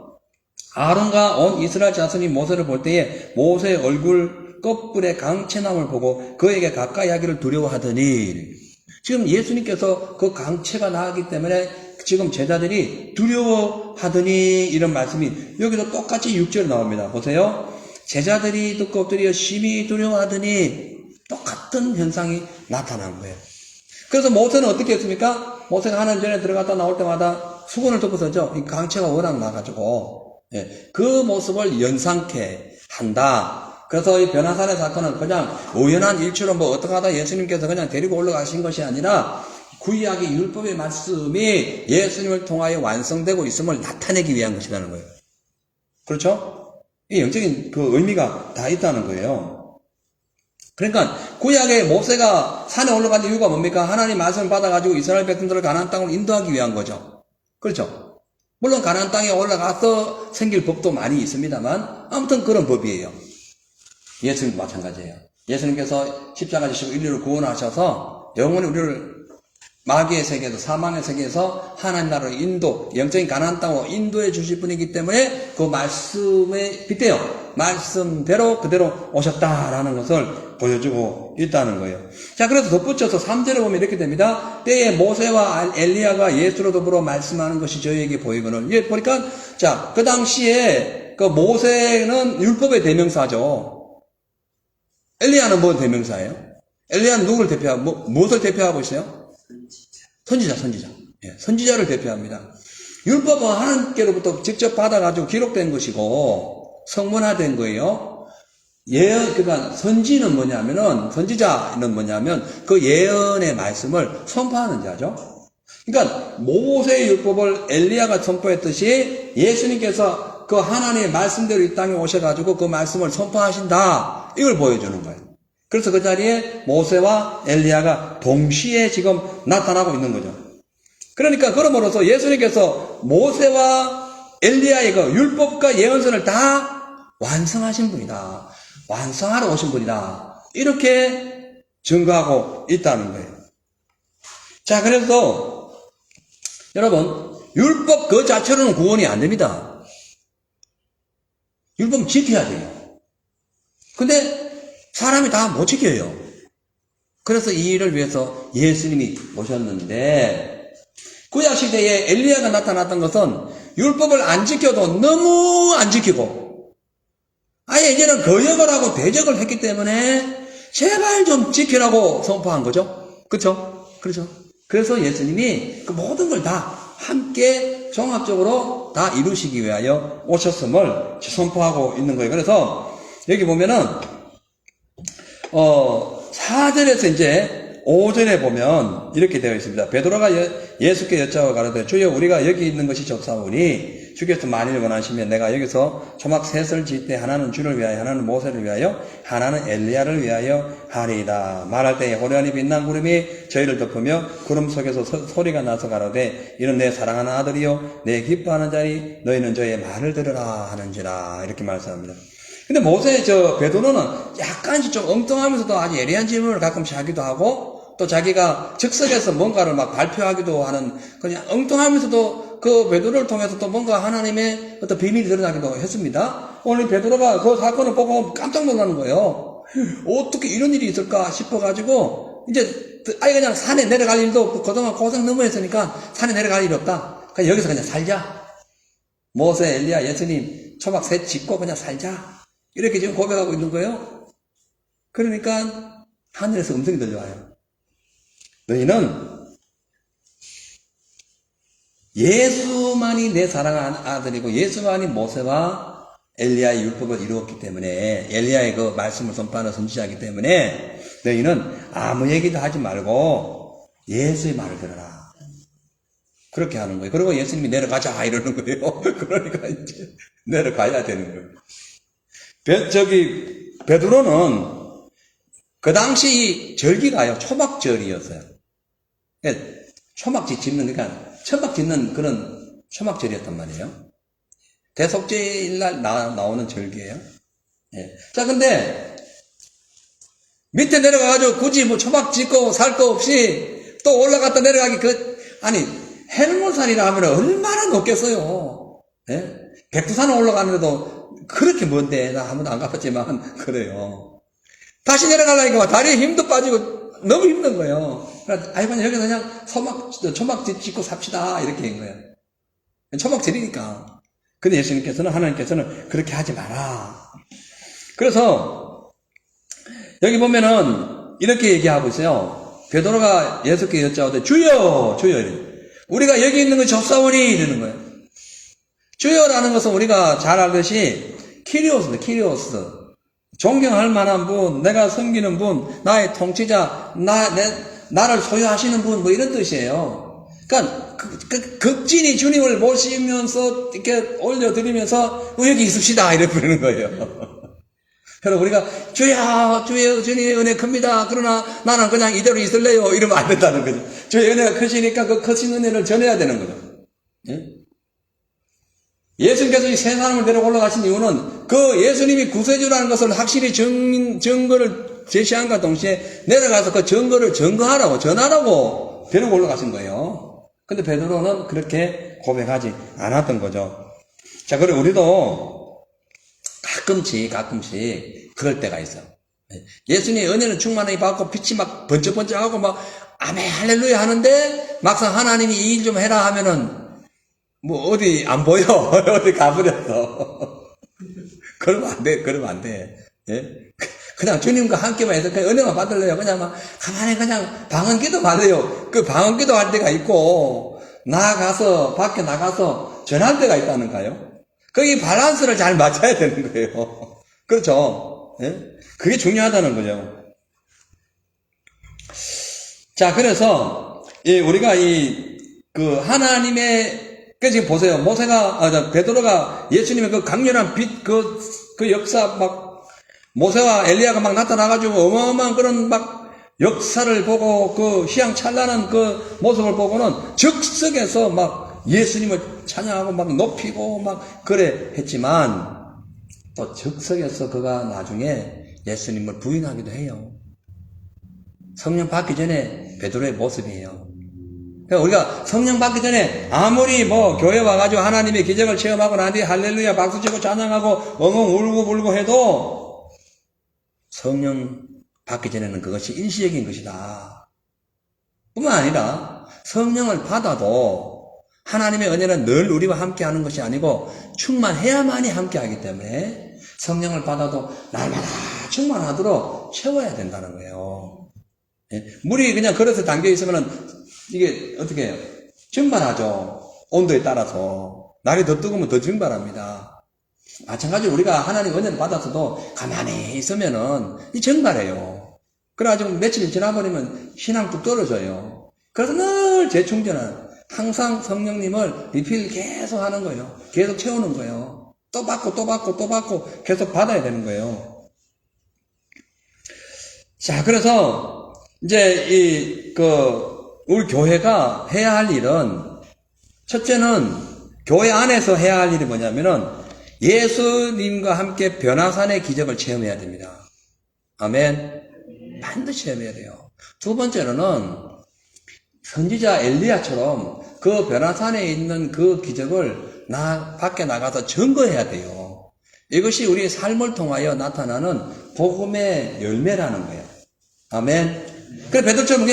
아론과 온 이스라엘 자손이 모세를 볼 때에 모세의 얼굴 꺼풀에 강채남을 보고 그에게 가까이 하기를 두려워하더니 지금 예수님께서 그 강채가 나기 때문에 지금 제자들이 두려워하더니 이런 말씀이 여기도 똑같이 6절에 나옵니다. 보세요. 제자들이 듣고 엎드려 심히 두려워하더니 똑같은 현상이 나타난 거예요. 그래서 모세는 어떻게 했습니까? 모세가 하나님 전에 들어갔다 나올 때마다 수건을 덮어서죠. 이 강체가 워낙 나가지고 그 모습을 연상케 한다. 그래서 이 변화산의 사건은 그냥 우연한 일치로 뭐 어떻게 하다 예수님께서 그냥 데리고 올라가신 것이 아니라 구약의 율법의 말씀이 예수님을 통하여 완성되고 있음을 나타내기 위한 것이라는 거예요. 그렇죠? 이 영적인 그 의미가 다 있다는 거예요. 그러니까 구약의 모세가 산에 올라간 이유가 뭡니까? 하나님 말씀을 받아가지고 이스라엘 백성들을 가나안 땅으로 인도하기 위한 거죠. 그렇죠? 물론 가나안 땅에 올라가서 생길 법도 많이 있습니다만 아무튼 그런 법이에요. 예수님도 마찬가지예요. 예수님께서 십자가 지시고 인류를 구원하셔서 영원히 우리를 마귀의 세계에서 사망의 세계에서 하나님 나라로 인도, 영적인 가나안 땅으로 인도해 주실 분이기 때문에 그 말씀에 빗대어 말씀대로 그대로 오셨다라는 것을 보여주고 있다는 거예요. 자, 그래서 덧붙여서 3절에 보면 이렇게 됩니다. 때에 모세와 엘리야가 예수로 더불어 말씀하는 것이 저희에게 보이거늘. 예, 보니까 자, 그 당시에 그 모세는 율법의 대명사죠. 엘리야는 뭐 대명사예요? 엘리야는 누구를 대표하고 무엇을 대표하고 있어요? 선지자. 예, 선지자를 대표합니다. 율법은 하나님께로부터 직접 받아가지고 기록된 것이고, 성문화된 거예요. 예언, 그러니까 선지는 뭐냐면은, 선지자는 뭐냐면, 그 예언의 말씀을 선포하는 자죠. 그러니까, 모세의 율법을 엘리야가 선포했듯이, 예수님께서 그 하나님의 말씀대로 이 땅에 오셔가지고 그 말씀을 선포하신다. 이걸 보여주는 거예요. 그래서 그 자리에 모세와 엘리야가 동시에 지금 나타나고 있는 거죠. 그러니까 그러므로서 예수님께서 모세와 엘리야의 그 율법과 예언서를 다 완성하신 분이다. 완성하러 오신 분이다. 이렇게 증거하고 있다는 거예요. 자, 그래서 여러분, 율법 그 자체로는 구원이 안 됩니다. 율법 지켜야 돼요. 근데 사람이 다 못 지켜요. 그래서 이 일을 위해서 예수님이 오셨는데 구약시대에 엘리야가 나타났던 것은 율법을 안 지켜도 너무 안 지키고 아예 이제는 거역을 하고 대적을 했기 때문에 제발 좀 지키라고 선포한 거죠. 그렇죠? 그렇죠. 그래서 예수님이 그 모든 걸 다 함께 종합적으로 다 이루시기 위하여 오셨음을 선포하고 있는 거예요. 그래서 여기 보면은 4절에서 이제 5절에 보면 이렇게 되어 있습니다. 베드로가 예수께 여짜와 가로되 주여 우리가 여기 있는 것이 좋사오니 주께서 만일 원하시면 내가 여기서 초막 셋을 지을 때 하나는 주를 위하여 하나는 모세를 위하여 하나는 엘리야를 위하여 하리이다. 말할 때에 호련히 빛난 구름이 저희를 덮으며 구름 속에서 소리가 나서 가로되 이는 내 사랑하는 아들이요 내 기뻐하는 자니 너희는 저의 말을 들으라 하는지라. 이렇게 말씀합니다. 근데 베드로는 약간씩 좀 엉뚱하면서도 아주 예리한 질문을 가끔씩 하기도 하고, 또 자기가 즉석에서 뭔가를 막 발표하기도 하는, 그냥 엉뚱하면서도 그 베드로를 통해서 또 뭔가 하나님의 어떤 비밀이 드러나기도 했습니다. 오늘 베드로가 그 사건을 보고 깜짝 놀라는 거예요. 어떻게 이런 일이 있을까 싶어가지고, 이제 아예 그냥 산에 내려갈 일도 그동안 고생 너무 했으니까 산에 내려갈 일이 없다. 그냥 여기서 그냥 살자. 모세, 엘리야, 예수님 초막 셋 짓고 그냥 살자. 이렇게 지금 고백하고 있는 거예요. 그러니까 하늘에서 음성이 들려와요. 너희는 예수만이 내 사랑하는 아들이고 예수만이 모세와 엘리야의 율법을 이루었기 때문에 엘리야의 그 말씀을 선포하는 선지자이기 때문에 너희는 아무 얘기도 하지 말고 예수의 말을 들어라. 그렇게 하는 거예요. 그리고 예수님이 내려가자 이러는 거예요. 그러니까 이제 내려가야 되는 거예요. 베드로는 그 당시 이 절기가요, 초막절이었어요. 초막지 짓는, 그러니까 천막 짓는 그런 초막절이었단 말이에요. 대속죄일 날 나오는 절기예요. 예. 자, 근데 밑에 내려가가지고 굳이 뭐 초막 짓고 살 거 없이 또 올라갔다 내려가기 아니, 해능산이라 하면 얼마나 높겠어요. 예? 백두산을 올라가는데도 그렇게 먼데, 나 한 번도 안 가봤지만, 그래요. 다시 내려가려니까 다리에 힘도 빠지고 너무 힘든 거예요. 그래서, 아이고, 여기서 그냥 초막 짓고 삽시다. 이렇게 한 거예요. 초막 지리니까. 근데 하나님께서는 그렇게 하지 마라. 그래서, 여기 보면은, 이렇게 얘기하고 있어요. 베드로가 예수께 여짜오되, 주여! 우리가 여기 있는 거 접사오니! 이러는 거예요. 주여라는 것은 우리가 잘 알듯이, 키리오스입니다, 키리오스. 존경할 만한 분, 내가 섬기는 분, 나의 통치자, 나를 소유하시는 분, 뭐 이런 뜻이에요. 그러니까, 극진히 주님을 모시면서, 이렇게 올려드리면서, 여기 있읍시다. 이렇게 부르는 거예요. 그래서 우리가, 주여, 주님의 은혜 큽니다. 그러나 나는 그냥 이대로 있을래요. 이러면 안 된다는 거죠. 주의 은혜가 크시니까 그 크신 은혜를 전해야 되는 거죠. 예? 예수님께서 이 세 사람을 데리고 올라가신 이유는 그 예수님이 구세주라는 것을 확실히 증거를 제시한과 동시에 내려가서 그 증거를 전하라고 데리고 올라가신 거예요. 근데 베드로는 그렇게 고백하지 않았던 거죠. 자, 그리고 우리도 가끔씩 그럴 때가 있어요. 예수님의 은혜는 충만하게 받고 빛이 막 번쩍번쩍하고 막 아멘 할렐루야 하는데 막상 하나님이 이 일 좀 해라 하면은 뭐 어디 안 보여. 어디 가버렸어. 그러면 안 돼. 예? 그냥 주님과 함께만 해서 그냥 은혜만 받을래요. 그냥 막 가만히 그냥 방언기도 말래요. 그 방언기도 할 때가 있고 밖에 나가서 전할 때가 있다는가요? 거기 밸런스를 잘 맞춰야 되는 거예요. 그렇죠? 예? 그게 중요하다는 거죠. 자, 그래서 우리가 하나님의 지금 보세요. 베드로가 예수님의 그 강렬한 빛, 그 역사 모세와 엘리야가 막 나타나가지고 어마어마한 그런 역사를 보고 그 휘황찬란한 그 모습을 보고는 즉석에서 예수님을 찬양하고 높이고 그래 했지만 또 즉석에서 그가 나중에 예수님을 부인하기도 해요. 성령 받기 전에 베드로의 모습이에요. 우리가 성령 받기 전에 아무리 교회 와가지고 하나님의 기적을 체험하고 난 뒤에 할렐루야 박수치고 찬양하고 엉엉 울고 해도 성령 받기 전에는 그것이 일시적인 것이다. 뿐만 아니라 성령을 받아도 하나님의 은혜는 늘 우리와 함께 하는 것이 아니고 충만해야만이 함께 하기 때문에 성령을 받아도 날마다 충만하도록 채워야 된다는 거예요. 물이 그냥 그릇에 담겨 있으면은 이게 어떻게 해요? 증발하죠. 온도에 따라서. 날이 더 뜨거우면 더 증발합니다. 마찬가지로 우리가 하나님 은혜를 받았어도 가만히 있으면은 증발해요. 그래가지고 며칠 지나버리면 신앙 뚝 떨어져요. 그래서 늘 재충전하는, 항상 성령님을 리필 계속 하는 거예요. 계속 채우는 거예요. 또 받고 계속 받아야 되는 거예요. 자, 그래서 이제 우리 교회가 해야 할 일은, 첫째는 교회 안에서 해야 할 일이 뭐냐면은 예수님과 함께 변화산의 기적을 체험해야 됩니다. 아멘. 반드시 체험해야 돼요. 두 번째로는 선지자 엘리야처럼 그 변화산에 있는 그 기적을 밖에 나가서 증거해야 돼요. 이것이 우리의 삶을 통하여 나타나는 복음의 열매라는 거예요. 아멘. 그래, 베드로처럼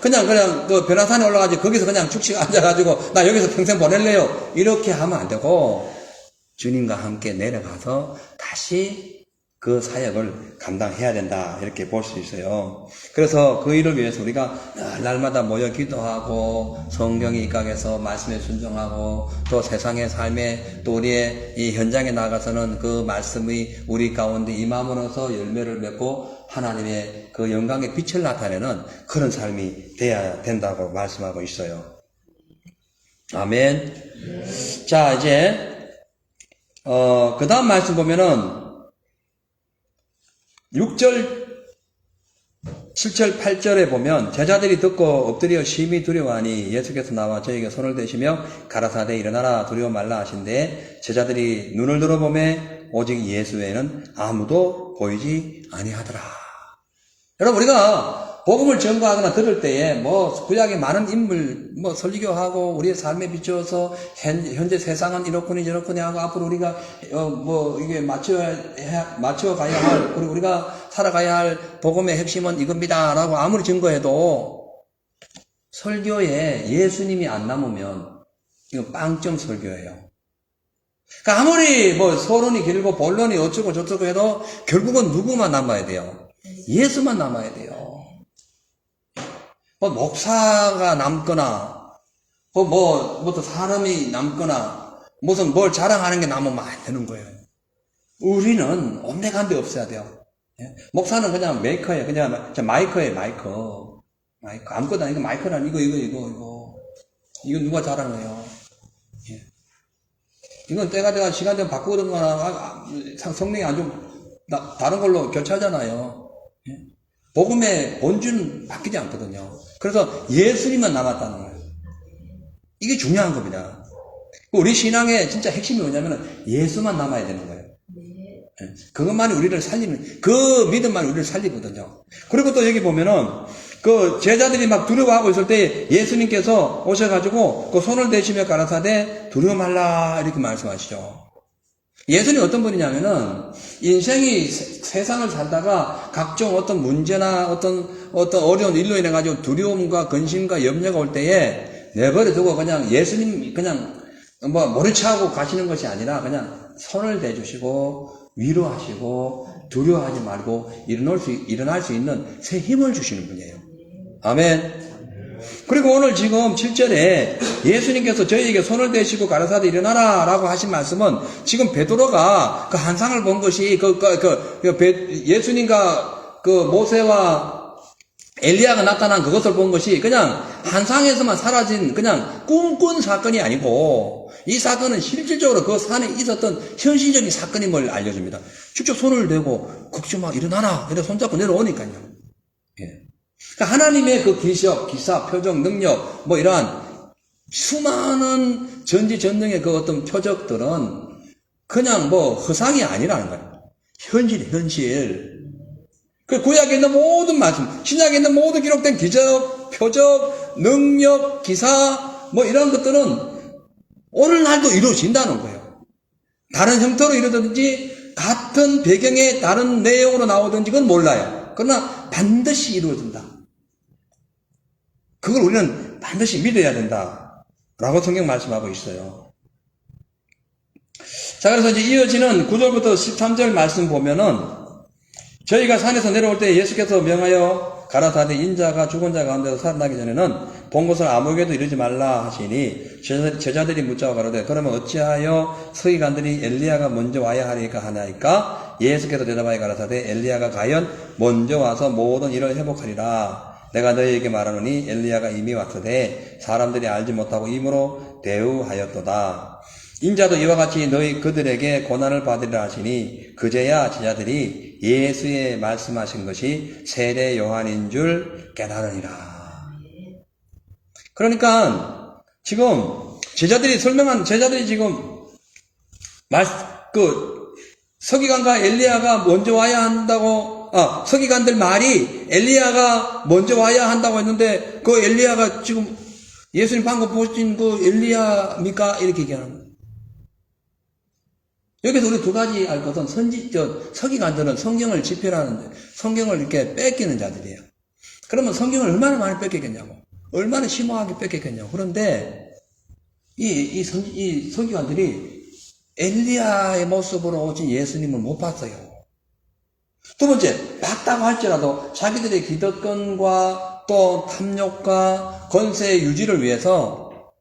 그냥 그 변화산에 올라가지고 거기서 그냥 축식 앉아가지고 나 여기서 평생 보낼래요. 이렇게 하면 안 되고 주님과 함께 내려가서 다시 그 사역을 감당해야 된다 이렇게 볼 수 있어요. 그래서 그 일을 위해서 우리가 날마다 모여 기도하고 성경에 입각해서 말씀에 순종하고 또 세상의 삶에 또 우리의 이 현장에 나가서는 그 말씀이 우리 가운데 임함으로써 열매를 맺고 하나님의 그 영광의 빛을 나타내는 그런 삶이 돼야 된다고 말씀하고 있어요. 아멘. 자, 이제 그 다음 말씀 보면은 6절, 7절, 8절에 보면 제자들이 듣고 엎드려 심히 두려워하니 예수께서 나와 저에게 손을 대시며 가라사대 일어나라 두려워 말라 하신데 제자들이 눈을 들어보매 오직 예수 외에는 아무도 보이지 아니하더라. 여러분 우리가 복음을 전거하거나 들을 때에 뭐 구약의 많은 인물 뭐 설교하고 우리의 삶에 비추어서 현재 세상은 이렇거니 저렇거니 하고 앞으로 우리가 뭐 이게 맞춰 가야 할 그리고 우리가 살아가야 할 복음의 핵심은 이겁니다라고 아무리 증거해도 설교에 예수님이 안 남으면 이건 빵점 설교예요. 그러니까 아무리 뭐 서론이 길고 본론이 어쩌고 저쩌고 해도 결국은 누구만 남아야 돼요? 예수만 남아야 돼요. 뭐 목사가 남거나 뭐 사람이 남거나 무슨 뭘 자랑하는 게 남으면 안 되는 거예요. 우리는 온데간데 없어야 돼요. 예? 목사는 그냥 메이커예요. 그냥 마이커예요. 마이커 아무것도 아니고 마이커란 이거 누가 자랑해요? 예. 이건 때가 돼가 시간 되면 바꾸거나 성능이 안 좀 다른 걸로 교체하잖아요. 예? 복음의 본질은 바뀌지 않거든요. 그래서 예수님만 남았다는 거예요. 이게 중요한 겁니다. 우리 신앙의 진짜 핵심이 뭐냐면 예수만 남아야 되는 거예요. 그것만이 우리를 살리는, 그 믿음만이 우리를 살리거든요. 그리고 또 여기 보면은 그 제자들이 막 두려워하고 있을 때 예수님께서 오셔가지고 그 손을 대시며 가라사대 두려워 말라 이렇게 말씀하시죠. 예수님이 어떤 분이냐면은 인생이 세상을 살다가 각종 어떤 문제나 어떤 어려운 일로 인해 가지고 두려움과 근심과 염려가 올 때에 내버려 두고 그냥 예수님 그냥 뭐 모르차하고 가시는 것이 아니라 그냥 손을 대주시고 위로하시고 두려워하지 말고 일어날 수 있는 새 힘을 주시는 분이에요. 아멘. 그리고 오늘 지금 7절에 예수님께서 저희에게 손을 대시고 가라사대 일어나라 라고 하신 말씀은 지금 베드로가 그 환상을 본 것이 예수님과 그 모세와 엘리야가 나타난 그것을 본 것이 그냥 환상에서만 사라진 그냥 꿈꾼 사건이 아니고 이 사건은 실질적으로 그 산에 있었던 현실적인 사건임을 알려줍니다. 직접 손을 대고 걱정마 일어나라 이래 손잡고 내려오니까요. 예. 그러니까 하나님의 그 기적, 기사, 표적, 능력, 뭐 이러한 수많은 전지전능의 그 어떤 표적들은 그냥 뭐 허상이 아니라는 거예요. 현실. 그 구약에 있는 모든 말씀, 신약에 있는 모든 기록된 기적, 표적, 능력, 기사, 뭐 이런 것들은 오늘날도 이루어진다는 거예요. 다른 형태로 이루어지든지 같은 배경의 다른 내용으로 나오든지 그건 몰라요. 그러나 반드시 이루어진다. 그걸 우리는 반드시 믿어야 된다. 라고 성경 말씀하고 있어요. 자, 그래서 이제 이어지는 9절부터 13절 말씀 보면은 저희가 산에서 내려올 때 예수께서 명하여 가라사대 인자가 죽은 자 가운데서 살아나기 전에는 본 것을 아무에게도 이르지 말라 하시니 제자들이 묻자고 가로되 그러면 어찌하여 서기관들이 엘리야가 먼저 와야 하리까 하나이까 예수께서 대답하여 가라사대 엘리야가 과연 먼저 와서 모든 일을 회복하리라. 내가 너희에게 말하노니 엘리야가 이미 왔으되 사람들이 알지 못하고 임으로 대우하였도다. 인자도 이와 같이 너희 그들에게 고난을 받으리라 하시니 그제야 제자들이 예수의 말씀하신 것이 세례 요한인 줄 깨달으니라. 그러니까 지금 제자들이 지금 서기관과 엘리야가 먼저 와야 한다고 서기관들 말이 엘리야가 먼저 와야 한다고 했는데 그 엘리야가 지금 예수님 방금 보신 그 엘리야입니까? 이렇게 얘기하는 거예요. 여기서 우리 두 가지 알 것은 서기관들은 성경을 집필하는데 성경을 이렇게 뺏기는 자들이에요. 그러면 성경을 얼마나 많이 뺏겼겠냐고. 얼마나 심오하게 뺏겼겠냐고. 그런데 이 서기관들이 엘리야의 모습으로 오신 예수님을 못 봤어요. 두 번째, 받다고 할지라도 자기들의 기득권과 또 탐욕과 권세의 유지를 위해서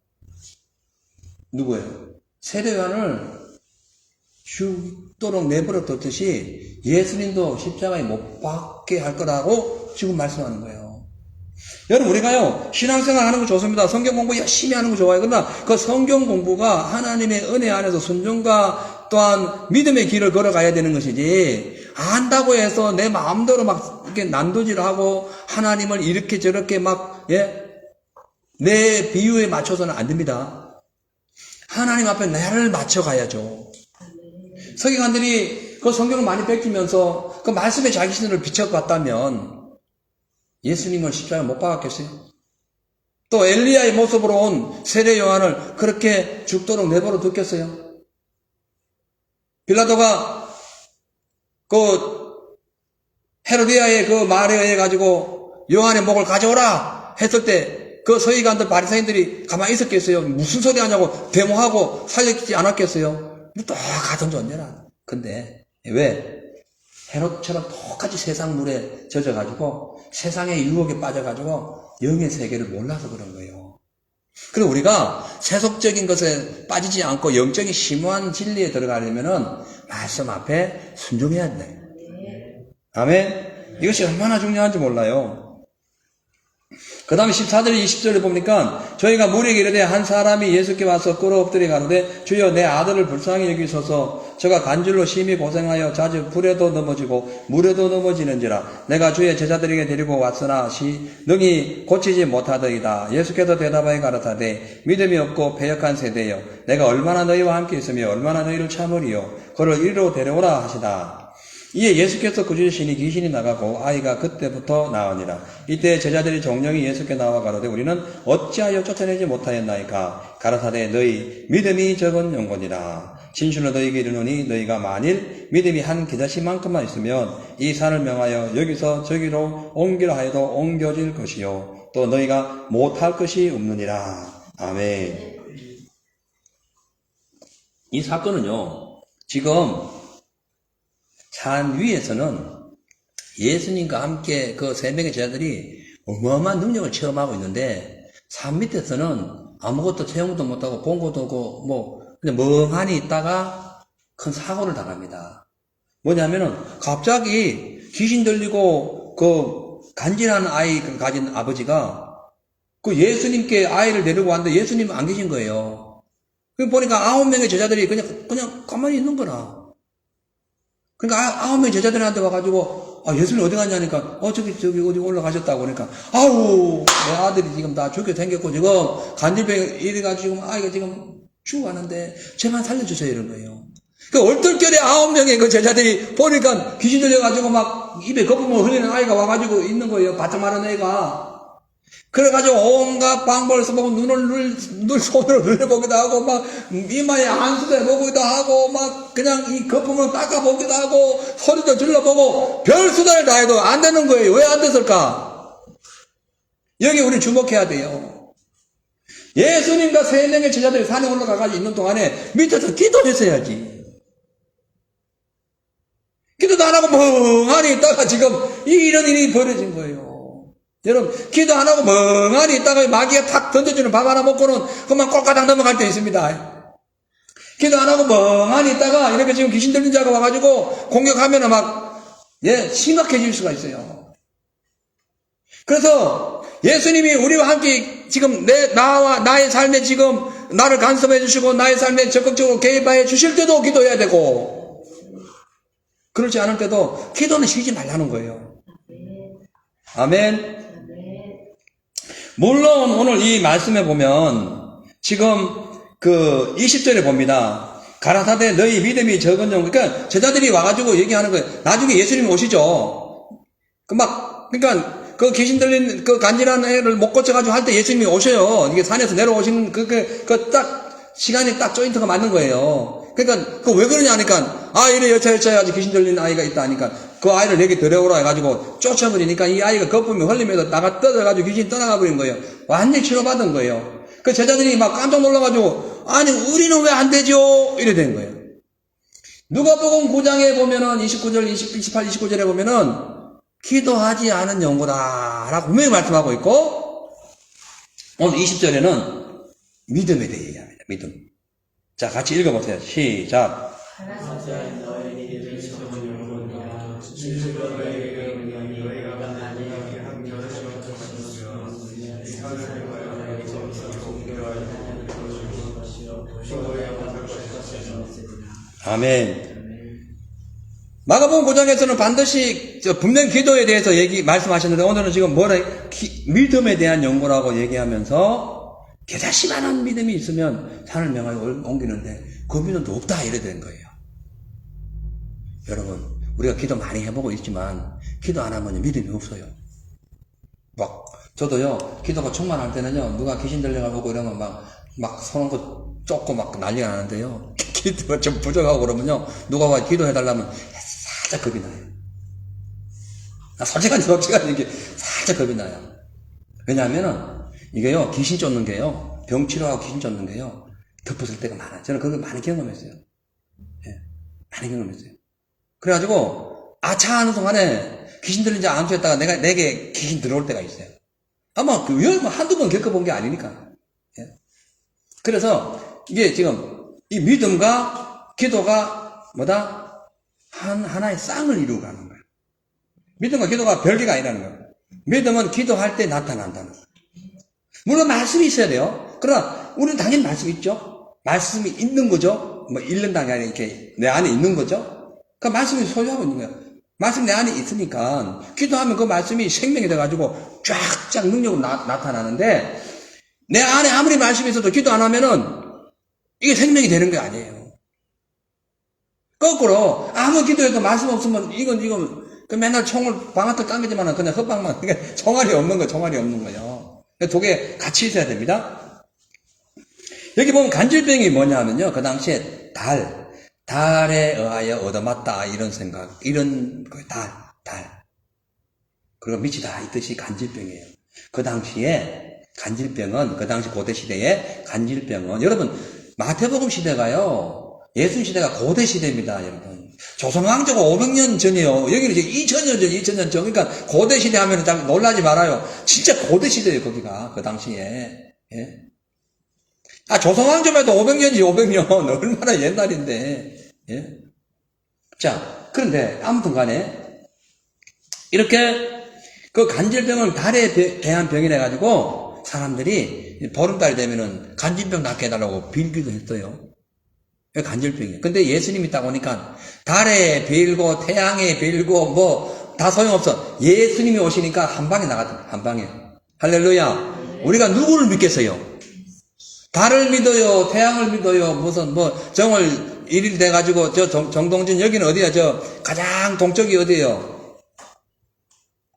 누구예요? 세례요한을 죽도록 내버려 뒀듯이 예수님도 십자가에 못 박게 할 거라고 지금 말씀하는 거예요. 여러분, 우리가요, 신앙생활 하는 거 좋습니다. 성경 공부 열심히 하는 거 좋아요. 그러나 그 성경 공부가 하나님의 은혜 안에서 순종과 또한 믿음의 길을 걸어가야 되는 것이지, 안다고 해서 내 마음대로 막 이렇게 난도질을 하고 하나님을 이렇게 저렇게 막, 내 비유에 맞춰서는 안 됩니다. 하나님 앞에 나를 맞춰가야죠. 서기관들이 그 성경을 많이 뺏기면서 그 말씀에 자기 신을 비춰갔다면 예수님을 십자가에 못 박았겠어요? 또 엘리야의 모습으로 온 세례 요한을 그렇게 죽도록 내버려 뒀겠어요? 빌라도가 그 헤로디아의 그 말에 의해 가지고 요한의 목을 가져오라 했을 때 그 서기관들 바리새인들이 가만히 있었겠어요? 무슨 소리 하냐고 데모하고 살려주지 않았겠어요? 똑같은 존재라. 근데 왜? 헤롯처럼 똑같이 세상 물에 젖어가지고 세상의 유혹에 빠져가지고 영의 세계를 몰라서 그런 거예요. 그리고 우리가 세속적인 것에 빠지지 않고 영적인 심오한 진리에 들어가려면은 말씀 앞에 순종해야 돼. 아멘. 이것이 얼마나 중요한지 몰라요. 그 다음에 14절 20절에 보니까 저희가 무리에게 이르되 한 사람이 예수께 와서 꿇어 엎드려 가로되 주여 내 아들을 불쌍히 여기소서 저가 간질로 심히 고생하여 자주 불에도 넘어지고 물에도 넘어지는지라 내가 주의 제자들에게 데리고 왔으나 능히 고치지 못하더이다. 예수께서 대답하여 가라사대 믿음이 없고 패역한 세대여 내가 얼마나 너희와 함께 있으며 얼마나 너희를 참으리요 그를 이리로 데려오라 하시다. 이에 예수께서 꾸짖으시니 귀신이 나가고 아이가 그때부터 나으니라. 이때 제자들이 정령이 예수께 나와 가로되 우리는 어찌하여 쫓아내지 못하였나이까. 가라사대 너희 믿음이 적은 영혼이라. 진실로 너희에게 이르노니 너희가 만일 믿음이 한 겨자씨만큼만 있으면 이 산을 명하여 여기서 저기로 옮기라 하여도 옮겨질 것이요 또 너희가 못할 것이 없느니라. 아멘. 이 사건은요 지금 산 위에서는 예수님과 함께 그 세 명의 제자들이 어마어마한 능력을 체험하고 있는데 산 밑에서는 아무것도 체험도 못하고 본 것도 없고 그냥 멍하니 있다가 큰 사고를 당합니다. 뭐냐면은 갑자기 귀신 들리고 그 간질한 아이를 가진 아버지가 그 예수님께 아이를 데리고 왔는데 예수님은 안 계신 거예요. 보니까 9명의 제자들이 그냥 가만히 있는 거라. 그러니까 9명의 제자들한테 와가지고 예수님 어디 갔냐니까 저기 어디 올라가셨다고 그러니까 아우 내 아들이 지금 다 죽게 생겼고 지금 간질병 이래가지고 지금 아이가 지금 죽어가는데 제만 살려주세요 이런 거예요. 그 얼떨결에 9명의 그 제자들이 보니까 귀신 들려가지고 막 입에 거품을 흘리는 아이가 와가지고 있는 거예요. 바짝 마른 애가. 그래가지고 온갖 방법을 써보고 손으로 눌러보기도 하고 막 이마에 안수도 해보기도 하고 막 그냥 이 거품을 닦아보기도 하고 소리도 질러보고 별 수단을 다 해도 안 되는 거예요. 왜 안 됐을까? 여기 우리 주목해야 돼요. 예수님과 세 명의 제자들이 산에 올라가가지고 있는 동안에 밑에서 기도했어야지. 기도도 안 하고 멍하니 있다가 지금 이런 일이 벌어진 거예요. 여러분, 기도 안 하고 멍하니 있다가 마귀가 탁 던져주는 밥 하나 먹고는 그만 꼴까닥 넘어갈 때 있습니다. 기도 안 하고 멍하니 있다가 이렇게 지금 귀신 들린 자가 와가지고 공격하면은 심각해질 수가 있어요. 그래서 예수님이 우리와 함께 지금 나의 삶에 지금 나를 간섭해 주시고 나의 삶에 적극적으로 개입해 주실 때도 기도해야 되고 그렇지 않을 때도 기도는 쉬지 말라는 거예요. 아멘. 물론 오늘 이 말씀에 보면 지금 그 20절에 봅니다. 가라사대 너희 믿음이 적은 영. 그러니까 제자들이 와가지고 얘기하는 거예요. 나중에 예수님이 오시죠. 그러니까 그 귀신 들린 그 간질한 애를 못 고쳐가지고 할 때 예수님이 오셔요. 이게 산에서 내려오시는 그 딱 시간이 딱 조인트가 맞는 거예요. 그러니까 그 왜 그러냐 하니까 이래 여차여차해가지고 귀신 들린 아이가 있다 하니까 그 아이를 내게 데려오라 해가지고 쫓아버리니까 이 아이가 거품이 흘리면서 나가 떠져가지고 귀신이 떠나가 버린 거예요. 완전히 치료받은 거예요. 그 제자들이 막 깜짝 놀라가지고 아니 우리는 왜 안 되죠? 이래 된 거예요. 누가복음 9장에 보면은 29절, 28, 29절에 보면은 기도하지 않은 영혼아 라고 분명히 말씀하고 있고, 오늘 20절에는 믿음에 대해 얘기합니다. 믿음. 자, 같이 읽어보세요. 시작. 아멘. 마가복음 9장에서는 반드시 분명 기도에 대해서 말씀하셨는데, 오늘은 지금 믿음에 대한 연구라고 얘기하면서 겨자씨만한 믿음이 있으면 산을 명하여 옮기는데 그 믿음도 없다 이래 된 거예요. 여러분, 우리가 기도 많이 해보고 있지만 기도 안 하면 믿음이 없어요. 저도요, 기도가 충만할 때는요, 누가 귀신 들려가고 이러면 막 손 쫓고 막 난리가 나는데요, 기도가 좀 부족하고 그러면요, 누가 와 기도해달라면 살짝 겁이 나요. 솔직한 얘기, 살짝 겁이 나요. 왜냐하면은 이게요, 귀신 쫓는 게요, 병 치료하고 귀신 쫓는 게요, 덮었을 때가 많아요. 저는 그걸 많이 경험했어요. 예, 많이 경험했어요. 그래가지고 아차 하는 동안에 귀신 들린지 안 쫓다가 내게 귀신 들어올 때가 있어요. 아마 한두 번 겪어본 게 아니니까. 예. 그래서 이게 지금 이 믿음과 기도가 하나의 쌍을 이루고 가는 거예요. 믿음과 기도가 별개가 아니라는 거예요. 믿음은 기도할 때 나타난다는 거예요. 물론 말씀이 있어야 돼요. 그러나 우리는 당연히 말씀이 있죠. 말씀이 있는 거죠. 읽는다는 게 아니라 이렇게 내 안에 있는 거죠. 그러니까 말씀이 소유하고 있는 거예요. 말씀 내 안에 있으니까 기도하면 그 말씀이 생명이 돼가지고 쫙쫙 능력으로 나타나는데, 내 안에 아무리 말씀이 있어도 기도 안 하면은 이게 생명이 되는 게 아니에요. 거꾸로 아무 기도해도 말씀 없으면 이건 맨날 총을 방아턱 당기지만 그냥 헛방만, 그러니까 총알이 없는 거예요. 두 개 같이 있어야 됩니다. 여기 보면 간질병이 뭐냐 하면요, 그 당시에 달에 의하여 얻어맞다 이런 생각, 이런 거예요. 달. 그리고 밑이 다 있듯이 간질병이에요. 그 당시에 간질병은, 그 당시 고대 시대에 간질병은, 여러분 마태복음 시대가요, 예수님 시대가 고대 시대입니다, 여러분. 조선왕조가 500년 전이에요. 여기는 이제 2000년 전. 그러니까 고대 시대 하면 놀라지 말아요. 진짜 고대 시대예요, 거기가. 그 당시에. 예? 조선왕조만 해도 500년이지, 500년. 얼마나 옛날인데. 예? 자, 그런데 아무튼 간에 이렇게 그 간질병을 달에 대한 병이라 가지고 사람들이 보름달 되면은 간질병 낫게 해달라고 빌기도 했어요. 간질병이에요. 근데 예수님이 딱 오니까 달에 빌고 태양에 빌고 다 소용없어. 예수님이 오시니까 한 방에 나갔다. 한 방에. 할렐루야. 우리가 누구를 믿겠어요? 달을 믿어요? 태양을 믿어요? 무슨 정월 1일 돼가지고 정동진 여기는 어디야? 가장 동쪽이 어디예요?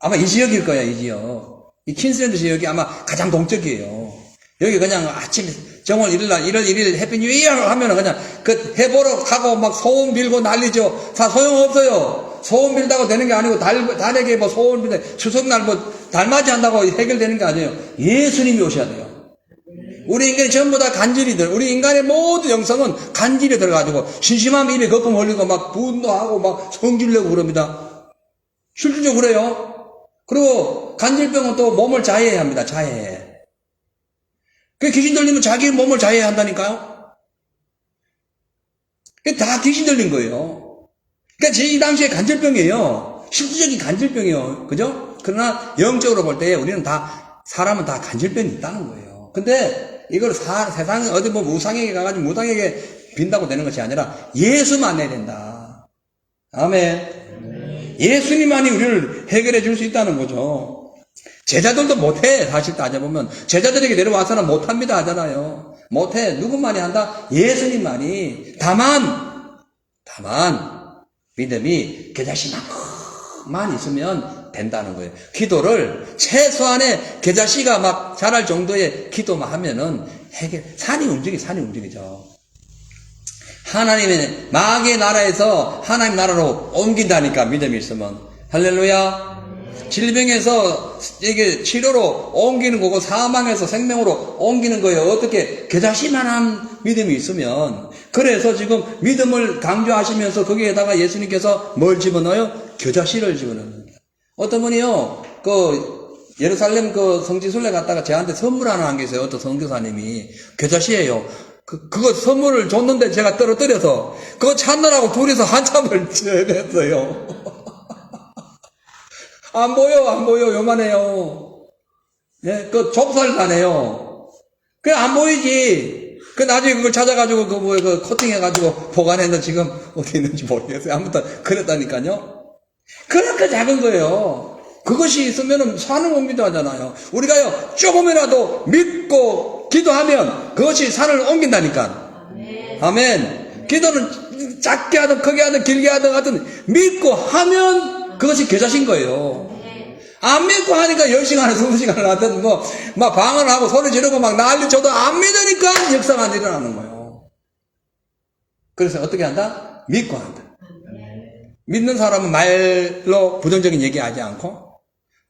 아마 이 지역일 거야, 이 지역. 이 퀸슬랜드 지역이 아마 가장 동쪽이에요. 여기 그냥 아침에 정월 1일 1일 해피 뉴 이어 하면은 그냥 그 해보러 가고 막 소원 빌고 난리죠. 다 소용없어요. 소원 빌다고 되는 게 아니고 달에게 소원 빌다 추석날 달맞이 한다고 해결되는 게 아니에요. 예수님이 오셔야 돼요. 우리 인간이 전부 다 간질이들, 우리 인간의 모든 영성은 간질에 들어가지고 심심하면 입에 거품 흘리고 막 분노하고 막 성질내고 그럽니다. 실질적으로 그래요. 그리고 간질병은 또 몸을 자해해야 합니다. 자해해. 그 귀신 들리면 자기 몸을 자해해야 한다니까요. 다 귀신 들린 거예요. 그러니까 이 당시에 간질병이에요. 실질적인 간질병이에요. 그죠? 그러나 영적으로 볼 때 우리는 사람은 다 간질병이 있다는 거예요. 근데 이걸 세상에 어디 우상에게 가가지고 무당에게 빈다고 되는 것이 아니라 예수 만나야 된다. 아멘. 예수님만이 우리를 해결해 줄 수 있다는 거죠. 제자들도 못해. 사실 따져보면 제자들에게 내려와서는 못합니다 하잖아요. 못해. 누구만이 한다? 예수님만이. 다만 믿음이 겨자씨만큼만 있으면 된다는 거예요. 기도를 최소한의 겨자씨가 막 자랄 정도의 기도만 하면은 산이 움직이죠. 하나님의 마귀의 나라에서 하나님 나라로 옮긴다니까, 믿음이 있으면. 할렐루야. 질병에서 이게 치료로 옮기는 거고 사망에서 생명으로 옮기는 거예요. 어떻게? 겨자씨만한 믿음이 있으면 그래서 지금 믿음을 강조하시면서 거기에다가 예수님께서 뭘 집어넣어요? 겨자씨를 집어넣습니다. 어떤 분이요, 예루살렘 성지순례 갔다가 저한테 선물 하나 한 게 있어요. 어떤 선교사님이. 겨자씨예요. 그거 선물을 줬는데 제가 떨어뜨려서 그거 찾느라고 둘이서 한참을 지냈어요. 안 보여, 요만해요. 네, 좁쌀 다네요. 안 보이지. 나중에 그걸 찾아가지고, 코팅해가지고 보관해서 지금 어디 있는지 모르겠어요. 아무튼, 그랬다니까요. 그렇게 작은 거예요. 그것이 있으면은 산을 못 믿어 하잖아요. 우리가요, 조금이라도 믿고 기도하면 그것이 산을 옮긴다니까. 아멘. 기도는 작게 하든 크게 하든 길게 하든 믿고 하면 그것이 겨자신 거예요. 안 믿고 하니까 10시간에 20시간을 하든 막 방언을 하고 소리 지르고 막 난리 쳐도 안 믿으니까 역사가 안 일어나는 거예요. 그래서 어떻게 한다? 믿고 한다. 믿는 사람은 말로 부정적인 얘기하지 않고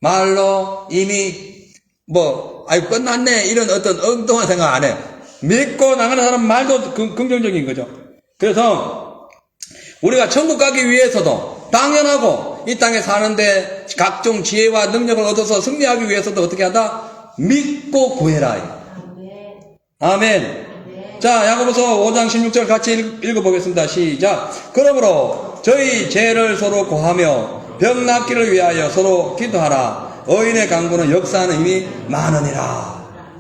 말로 이미 아이고 끝났네 이런 어떤 엉뚱한 생각 안 해. 믿고 나가는 사람 말도 긍정적인 거죠. 그래서 우리가 천국 가기 위해서도 당연하고 이 땅에 사는데 각종 지혜와 능력을 얻어서 승리하기 위해서도 어떻게 한다? 믿고 구해라. 아멘. 자, 야고보서 5장 16절 같이 읽어보겠습니다. 시작. 그러므로 저희 죄를 서로 고하며 병 낫기를 위하여 서로 기도하라. 의인의 강구는 역사하는 힘이 많으니라.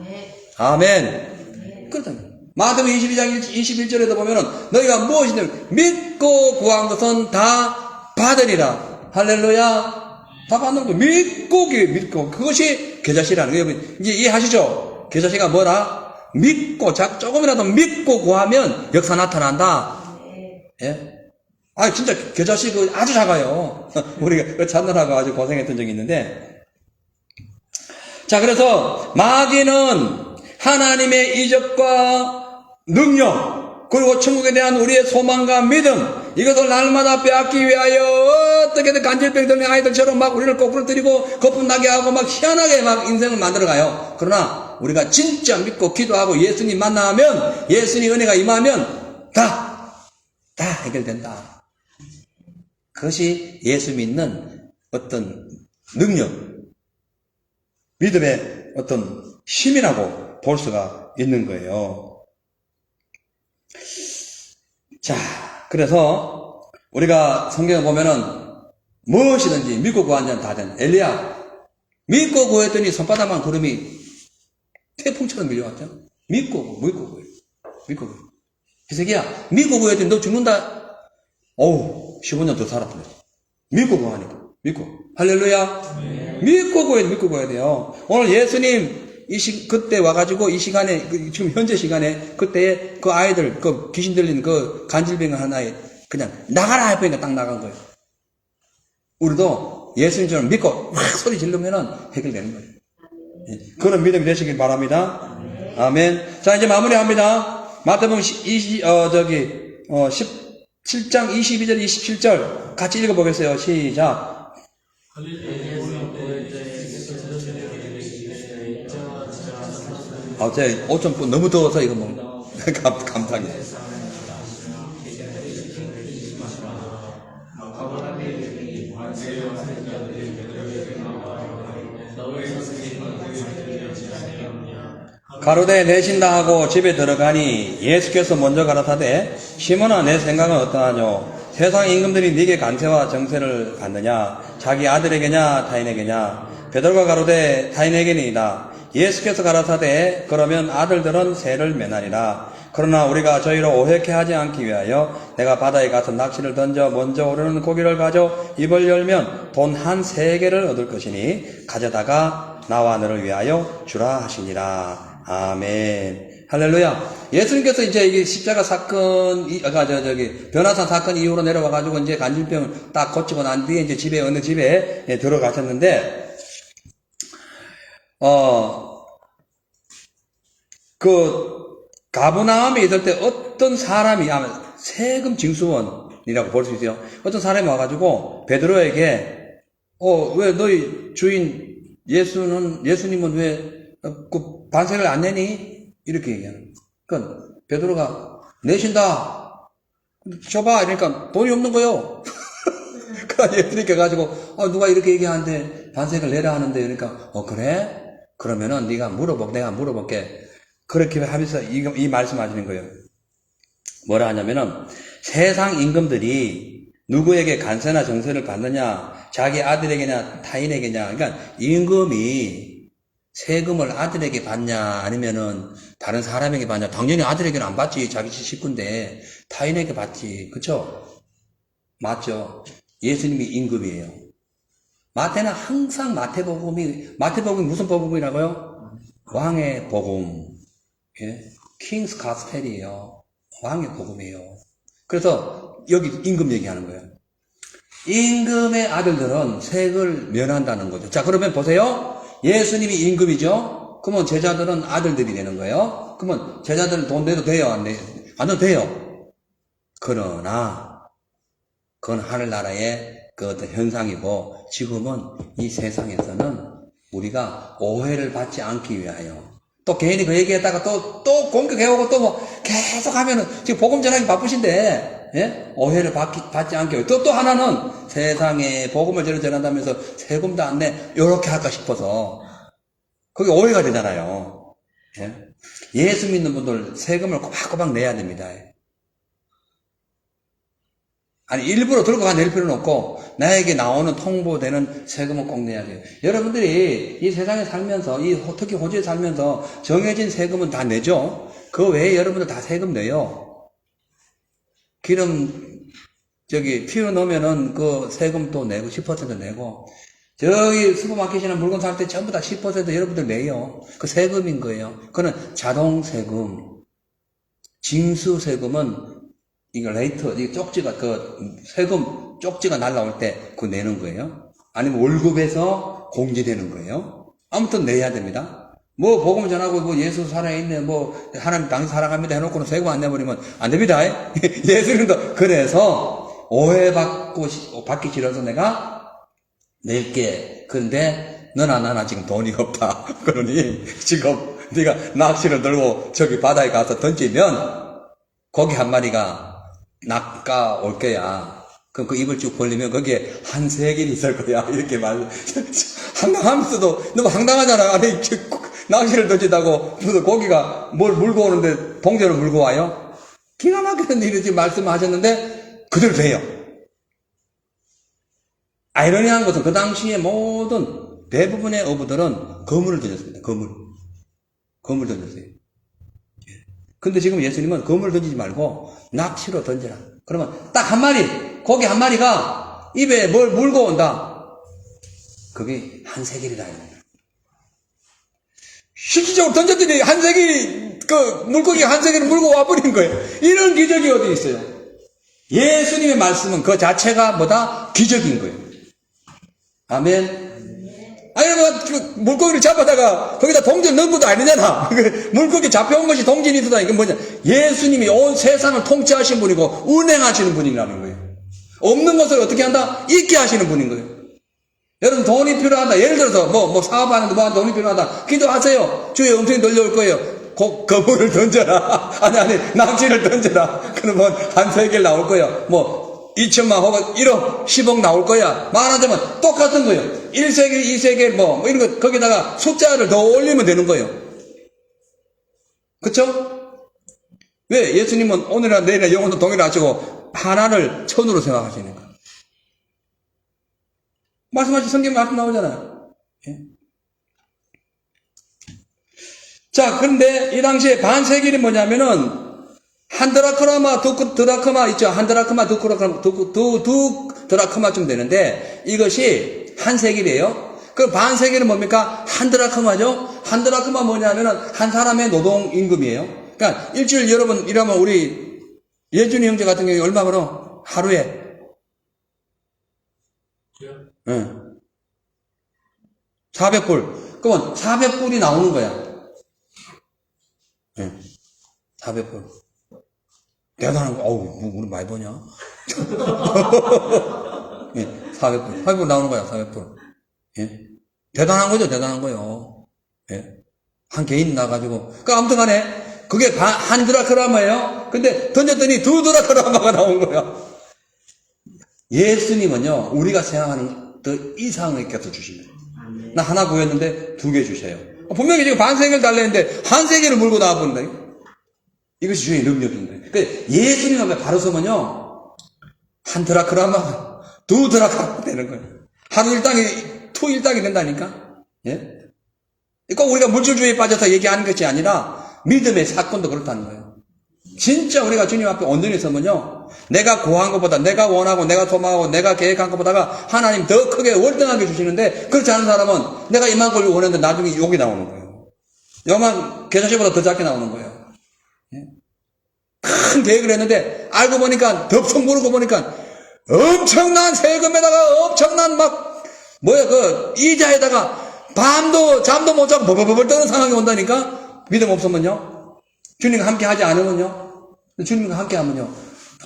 아멘. 그렇다면 마태복음 22장 21절에도 보면은 너희가 무엇이든 믿고 구한 것은 다 받으리라. 할렐루야. 다 받는 거 믿고 그것이 겨자씨라는 거예요. 이제 이해하시죠? 겨자씨가 뭐라? 믿고 조금이라도 믿고 구하면 역사 나타난다. 예? 진짜 겨자씨 아주 작아요. 우리가 찾느라고 아주 고생했던 적이 있는데. 자, 그래서 마귀는 하나님의 이적과 능력, 그리고 천국에 대한 우리의 소망과 믿음, 이것을 날마다 빼앗기 위하여 어떻게든 간질병 들린 아이들처럼 막 우리를 거꾸로 들이고 거품 나게 하고 막 희한하게 막 인생을 만들어가요. 그러나 우리가 진짜 믿고 기도하고 예수님 만나면, 예수님 은혜가 임하면 다 해결된다. 그것이 예수 믿는 어떤 능력, 믿음의 어떤 힘이라고 볼 수가 있는 거예요. 자, 그래서 우리가 성경에 보면은 무엇이든지 믿고 구한 자는 다 된. 엘리야 믿고 구했더니 손바닥만 구름이 태풍처럼 밀려왔죠. 믿고 구해. 히스기야 믿고 구했더니 너 죽는다. 15년 더 살았더래. 믿고 구하니까. 믿고. 할렐루야. 믿고 구해야 돼요. 오늘 예수님 그때 와가지고 이 시간에, 지금 현재 시간에, 그때 그 아이들, 귀신 들린 간질병 하나에 그냥 나가라 해보니까 딱 나간 거예요. 우리도 예수님처럼 믿고 확 소리 지르면은 해결되는 거예요. 그런 믿음이 되시길 바랍니다. 아멘. 자, 이제 마무리합니다. 마태복음 17장 22절, 27절 같이 읽어보겠어요. 시작. 제가 옷 좀 너무 더워서 이거 감상해. 가로되 내신다 하고 집에 들어가니 예수께서 먼저 가라사대 시몬아 내 생각은 어떠하뇨? 세상 임금들이 네게 간세와 정세를 갖느냐? 자기 아들에게냐 타인에게냐? 베드로가 가로되 타인에게니이다. 예수께서 가라사대 그러면 아들들은 세를 면하리라. 그러나 우리가 저희로 오해케 하지 않기 위하여 내가 바다에 가서 낚시를 던져 먼저 오르는 고기를 가져 입을 열면 돈 한 3개를 얻을 것이니 가져다가 나와 너를 위하여 주라 하시니라. 아멘. 할렐루야. 예수님께서 이제 이게 십자가 사건, 변화산 사건 이후로 내려와가지고 이제 간질병을 딱 고치고 난 뒤에 이제 어느 집에 들어가셨는데, 가브나움에 있을 때 어떤 사람이, 세금 징수원이라고 볼 수 있어요. 어떤 사람이 와가지고 베드로에게, 왜 너희 주인 예수님은 왜, 반세를 안 내니? 이렇게 얘기하는 거예요. 그러니까 베드로가 내신다. 줘봐. 이러니까 돈이 없는 거요. 그러니까 예수님께 가지고, 누가 이렇게 얘기하는데 반세를 내라 하는데, 그러니까, 그래? 그러면은 네가 내가 물어볼게. 그렇게 하면서 이 말씀하시는 거예요. 뭐라 하냐면은, 세상 임금들이 누구에게 간세나 정세를 받느냐, 자기 아들에게냐, 타인에게냐. 그러니까 임금이 세금을 아들에게 받냐, 아니면은 다른 사람에게 받냐. 당연히 아들에게는 안 받지. 자기 식구인데 타인에게 받지. 그쵸? 맞죠? 예수님이 임금이에요. 마태는 항상 마태복음이 무슨 복음이라고요? 왕의 복음. 예? 킹스 가스펠이에요. 왕의 복음이에요. 그래서 여기 임금 얘기하는 거예요. 임금의 아들들은 세금을 면한다는 거죠. 자, 그러면 보세요. 예수님이 임금이죠? 그러면 제자들은 아들들이 되는 거예요. 그러면 제자들은 돈 내도 돼요? 안 돼요? 안 내도 돼요. 그러나 그건 하늘나라의 그 어떤 현상이고, 지금은 이 세상에서는 우리가 오해를 받지 않기 위하여, 또 개인이 그 얘기했다가 또 공격해오고 또 뭐 계속 하면은, 지금 복음 전하기 바쁘신데, 예? 오해를 받지 않기 위해, 또 하나는 세상에 복음을 전한다면서 세금도 안 내, 요렇게 할까 싶어서, 그게 오해가 되잖아요. 예? 예수 믿는 분들 세금을 꼬박꼬박 내야 됩니다. 아니, 일부러 들고 낼 필요는 없고, 나에게 나오는 통보되는 세금은 꼭 내야 돼요. 여러분들이 이 세상에 살면서, 특히 호주에 살면서 정해진 세금은 다 내죠? 그 외에 여러분들 다 세금 내요. 기름, 피워 넣으면은 그 세금도 내고, 10% 내고, 저기 슈퍼마켓이나 물건 살 때 전부 다 10% 여러분들 내요. 그 세금인 거예요. 그거는 자동 세금. 징수 세금은 이거 레이트, 이 쪽지가, 세금 쪽지가 날라올 때 그거 내는 거예요. 아니면 월급에서 공제되는 거예요. 아무튼 내야 됩니다. 뭐, 복음 전하고, 뭐, 예수 살아있네, 뭐, 하나님 당신 사랑합니다 해놓고는 세금 안 내버리면 안 됩니다. 예수님도 그래서 받기 싫어서 내가 낼게. 근데, 나나 지금 돈이 없다. 그러니, 지금 네가 낚시를 들고 저기 바다에 가서 던지면, 고기 한 마리가 낚아 올 거야. 그럼 그 입을 쭉 벌리면 거기에 한 세겔이 있을 거야. 이렇게 황당하면서도 너무 황당하잖아. 아니, 낚시를 던지다고 무슨 고기가 뭘 물고 오는데 동전을 물고 와요? 기가 막히는 일이 지금 말씀하셨는데 그대로 돼요. 아이러니한 것은 그 당시에 모든 대부분의 어부들은 거물을 던졌습니다. 거물 던졌어요. 근데 지금 예수님은 거물을 던지지 말고 낚시로 던져라. 그러면 딱 한 마리, 고기 한 마리가 입에 뭘 물고 온다. 그게 한 세겔이다. 실질적으로 던졌더니 한 세겔이, 물고기 한 세겔을 물고 와버린 거예요. 이런 기적이 어디 있어요? 예수님의 말씀은 그 자체가 뭐다? 기적인 거예요. 아멘. 아니, 물고기를 잡아다가 거기다 동전 넣은 것도 아니잖아. 물고기 잡혀온 것이 동전이 있다. 이게 뭐냐? 예수님이 온 세상을 통치하신 분이고, 운행하시는 분이라는 거예요. 없는 것을 어떻게 한다? 있게 하시는 분인 거예요. 여러분, 돈이 필요하다. 예를 들어서, 사업하는데 돈이 필요하다. 기도하세요. 주에 엄청 돌려올 거예요. 거물을 던져라. 아니, 낚시를 던져라. 그러면 한 세겔 나올 거예요. 2천만 혹은 1억, 10억 나올 거야. 말하자면 똑같은 거예요. 1세겔, 2세겔, 이런 거, 거기다가 숫자를 더 올리면 되는 거예요. 그쵸? 왜? 예수님은 오늘이나 내일이나 영원도 동일하시고, 하나를 천으로 생각하시는 거예요. 말씀하신 성경 말씀 나오잖아요. 예? 자, 그런데 이 당시에 반세겔이 뭐냐면은, 한 드라크마, 두 드라크마 있죠? 한 드라크마, 두 드라크마쯤 되는데, 이것이 한 세겔이에요. 그 반세겔은 뭡니까? 한 드라크마죠? 한 드라크마 뭐냐면은, 한 사람의 노동 임금이에요. 그러니까, 일주일 여러분 일하면 우리, 예준이 형제 같은 경우에 얼마 벌어? 하루에? 응. 400불. 그러면 400불이 나오는 거야. 응. 400불. 대단한 거, 우리 많이 버냐? 예, 400불. 400불 나오는 거야, 400불. 예. 대단한 거죠, 대단한 거요. 예. 한 개인 나가지고. 아무튼 간에, 그게 한 드라크마예요. 근데 던졌더니 두드라크라마가 나온 거야. 예수님은요, 우리가 생각하는 그 이상의 곁을 주십니다. 나 하나 구했는데 2개 주세요. 분명히 지금 반세계를 달랬는데 한 세계를 물고 나와버린다. 이것이 주의 능력인데. 그 예수님 앞에 바로 서면요, 한 드라크라마, 2 드라크라마 되는 거예요. 하루 일당이, 2 일당이 된다니까. 예? 꼭 우리가 물질주의에 빠져서 얘기하는 것이 아니라 믿음의 사건도 그렇다는 거예요. 진짜 우리가 주님 앞에 온전히 서면요, 내가 구한 것보다, 내가 원하고, 내가 소망하고, 내가 계획한 것보다가 하나님 더 크게 월등하게 주시는데, 그렇지 않은 사람은 내가 이만큼을 원했는데 나중에 욕이 나오는 거예요. 요만 계좌시보다 더 작게 나오는 거예요. 예? 큰 계획을 했는데 알고 보니까, 덥석 모르고 보니까 엄청난 세금에다가 엄청난 이자에다가 잠도 못 자고 버버버 떠는 상황이 온다니까. 믿음 없으면요, 주님과 함께 하지 않으면요, 주님과 함께 하면요,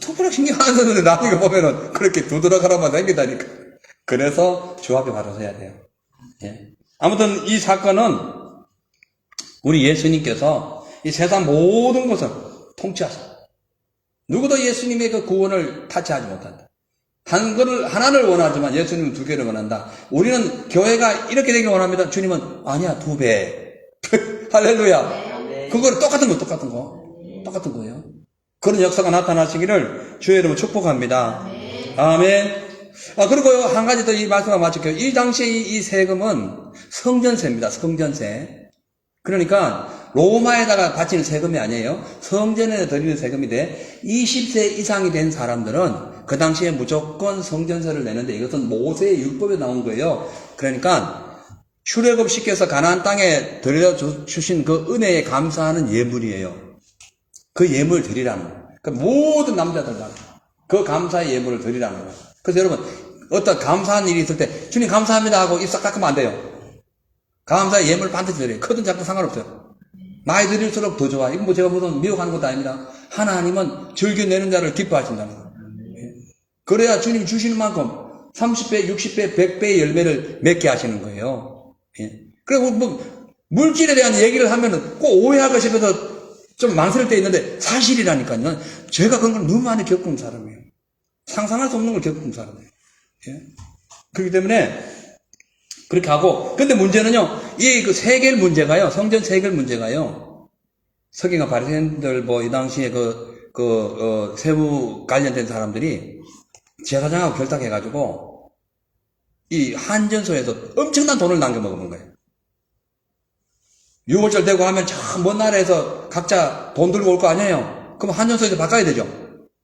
특별히 신경 안 쓰는데 나중에 보면은 그렇게 두드러가라만 생기다니까. 그래서 주 앞에 바로 서야 돼요. 예. 아무튼 이 사건은 우리 예수님께서 이 세상 모든 것을 통치하셨다. 누구도 예수님의 그 구원을 타치하지 못한다. 하나를 원하지만 예수님은 2개를 원한다. 우리는 교회가 이렇게 되길 원합니다. 주님은 아니야, 2배. 할렐루야. 그거를 똑같은 거예요. 그런 역사가 나타나시기를 주의 이름으로 축복합니다. 아멘. 그리고 한 가지 더 이 말씀을 마칠게요. 이 당시에 이 세금은 성전세입니다. 성전세. 그러니까 로마에다가 바치는 세금이 아니에요. 성전에 드리는 세금인데 20세 이상이 된 사람들은 그 당시에 무조건 성전세를 내는데, 이것은 모세의 율법에 나온 거예요. 그러니까 출애굽 시켜서 가나안 땅에 들려주신 그 은혜에 감사하는 예물이에요. 그 예물 드리라는 거예요. 그 모든 남자들 다 그 감사의 예물을 드리라는 거예요. 그래서 여러분, 어떤 감사한 일이 있을 때 주님 감사합니다 하고 입 싹 닦으면 안 돼요. 감사의 예물 반드시 드려요. 크든 작든 상관없어요. 많이 드릴수록 더 좋아. 이건 제가 무슨 미혹하는 것도 아닙니다. 하나님은 즐겨내는 자를 기뻐하신다는 거예요. 그래야 주님 주시는 만큼 30배, 60배, 100배의 열매를 맺게 하시는 거예요. 그리고 물질에 대한 얘기를 하면은 꼭 오해하고 싶어서 좀 망설일 때 있는데, 사실이라니까요. 제가 그런 걸 너무 많이 겪은 사람이에요. 상상할 수 없는 걸 겪은 사람이에요. 그렇기 때문에 그렇게 하고, 근데 문제는요, 그 세겔 문제가요, 성전 세겔 문제가요, 서기관 바리새인들 이 당시에 세무 관련된 사람들이 제사장하고 결탁해가지고 이 한전소에서 엄청난 돈을 남겨 먹은 거예요. 6월절 되고 하면 저 먼 나라에서 각자 돈 들고 올 거 아니에요. 그럼 한전소에서 바꿔야 되죠.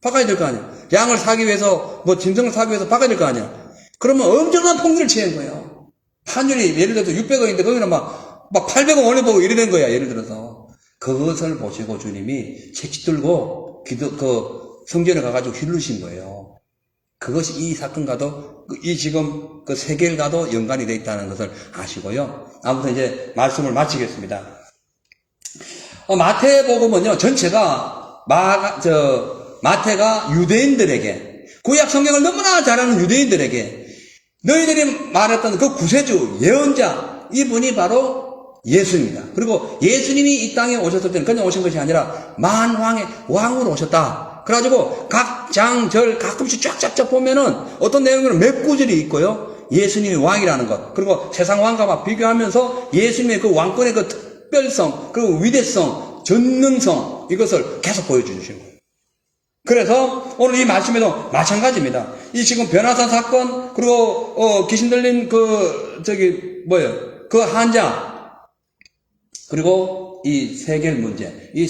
바꿔야 될 거 아니에요. 양을 사기 위해서, 짐승을 사기 위해서 바꿔야 될 거 아니에요. 그러면 엄청난 통지를 취한 거예요. 환율이 예를 들어서 600원인데 거기는 막 800원 올려보고 이래 된 거야, 예를 들어서. 그것을 보시고 주님이 채찍 들고 성전에 가가지고 휘르신 거예요. 그것이 이 사건과도, 지금 세겔과도 연관이 되어 있다는 것을 아시고요. 아무튼 이제 말씀을 마치겠습니다. 마태복음은요, 전체가, 마태가 유대인들에게, 구약 성경을 너무나 잘 아는 유대인들에게, 너희들이 말했던 그 구세주, 예언자, 이분이 바로 예수입니다. 그리고 예수님이 이 땅에 오셨을 때는 그냥 오신 것이 아니라 만왕의 왕으로 오셨다. 그래가지고 각 장, 절 가끔씩 쫙쫙쫙 보면은 어떤 내용은 몇 구절이 있고요. 예수님이 왕이라는 것, 그리고 세상 왕과 막 비교하면서 예수님의 그 왕권의 그 특별성, 그리고 위대성, 전능성, 이것을 계속 보여주시는 거예요. 그래서 오늘 이 말씀에도 마찬가지입니다. 이 지금 변화산 사건, 그리고 귀신 들린 그 환자, 그리고 이 세겔 문제, 이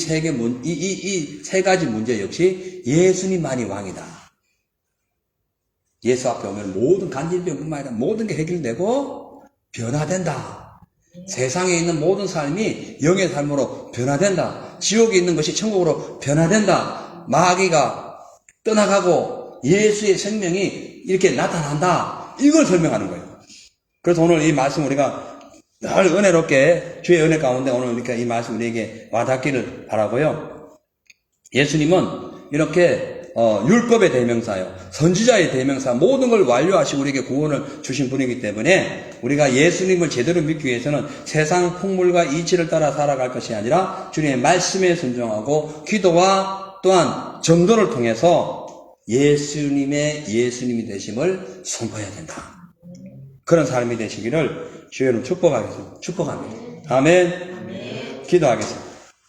세 가지 문제 역시 예수님만이 왕이다. 예수 앞에 오면 모든 간질병뿐만 아니라 모든 게 해결되고 변화된다. 세상에 있는 모든 삶이 영의 삶으로 변화된다. 지옥에 있는 것이 천국으로 변화된다. 마귀가 떠나가고 예수의 생명이 이렇게 나타난다. 이걸 설명하는 거예요. 그래서 오늘 이 말씀 우리가 늘 은혜롭게 주의 은혜 가운데 오늘 이렇게 이 말씀 우리에게 와닿기를 바라고요. 예수님은 이렇게 율법의 대명사요, 선지자의 대명사, 모든 걸 완료하시고 우리에게 구원을 주신 분이기 때문에 우리가 예수님을 제대로 믿기 위해서는 세상 풍물과 이치를 따라 살아갈 것이 아니라 주님의 말씀에 순종하고 기도와 또한 전도를 통해서 예수님이 되심을 선포해야 된다. 그런 삶이 되시기를 주여는 축복합니다. 아멘. 기도하겠습니다.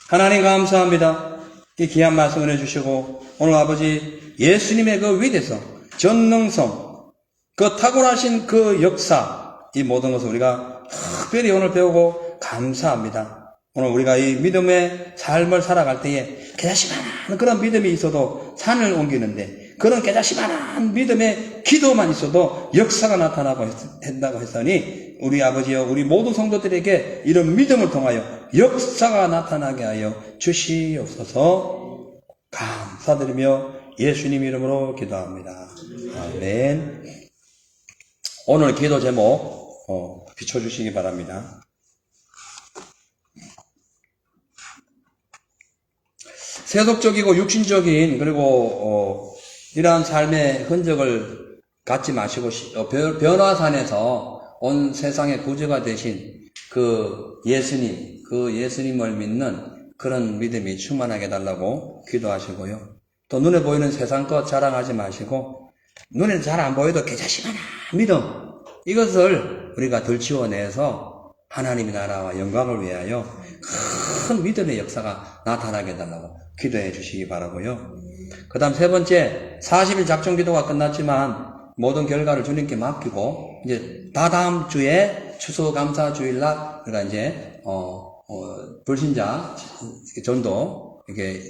하나님 감사합니다. 이 귀한 말씀을 해주시고 오늘 아버지 예수님의 그 위대성, 전능성, 그 탁월하신 그 역사, 이 모든 것을 우리가 특별히 오늘 배우고 감사합니다. 오늘 우리가 이 믿음의 삶을 살아갈 때에 깨자시만한 그런 믿음이 있어도 산을 옮기는데 그런 깨자시만한 믿음의 기도만 있어도 역사가 나타나고 한다고 했으니 우리 아버지여 우리 모든 성도들에게 이런 믿음을 통하여 역사가 나타나게 하여 주시옵소서. 감사드리며 예수님 이름으로 기도합니다. 아멘. 오늘 기도 제목 비춰주시기 바랍니다. 세속적이고 육신적인 그리고 이러한 삶의 흔적을 갖지 마시고 변화산에서 온 세상의 구주가 되신 그 예수님을 믿는 그런 믿음이 충만하게 해달라고 기도하시고요. 또 눈에 보이는 세상 것 자랑하지 마시고 눈에 잘 안 보여도 개자시만한 믿음, 이것을 우리가 들치워내서 하나님의 나라와 영광을 위하여 큰 믿음의 역사가 나타나게 해달라고 기도해 주시기 바라고요. 그 다음 세 번째, 40일 작정 기도가 끝났지만 모든 결과를 주님께 맡기고 이제 다다음 주에 추수감사 주일날 우리가 이제 불신자 전도 이게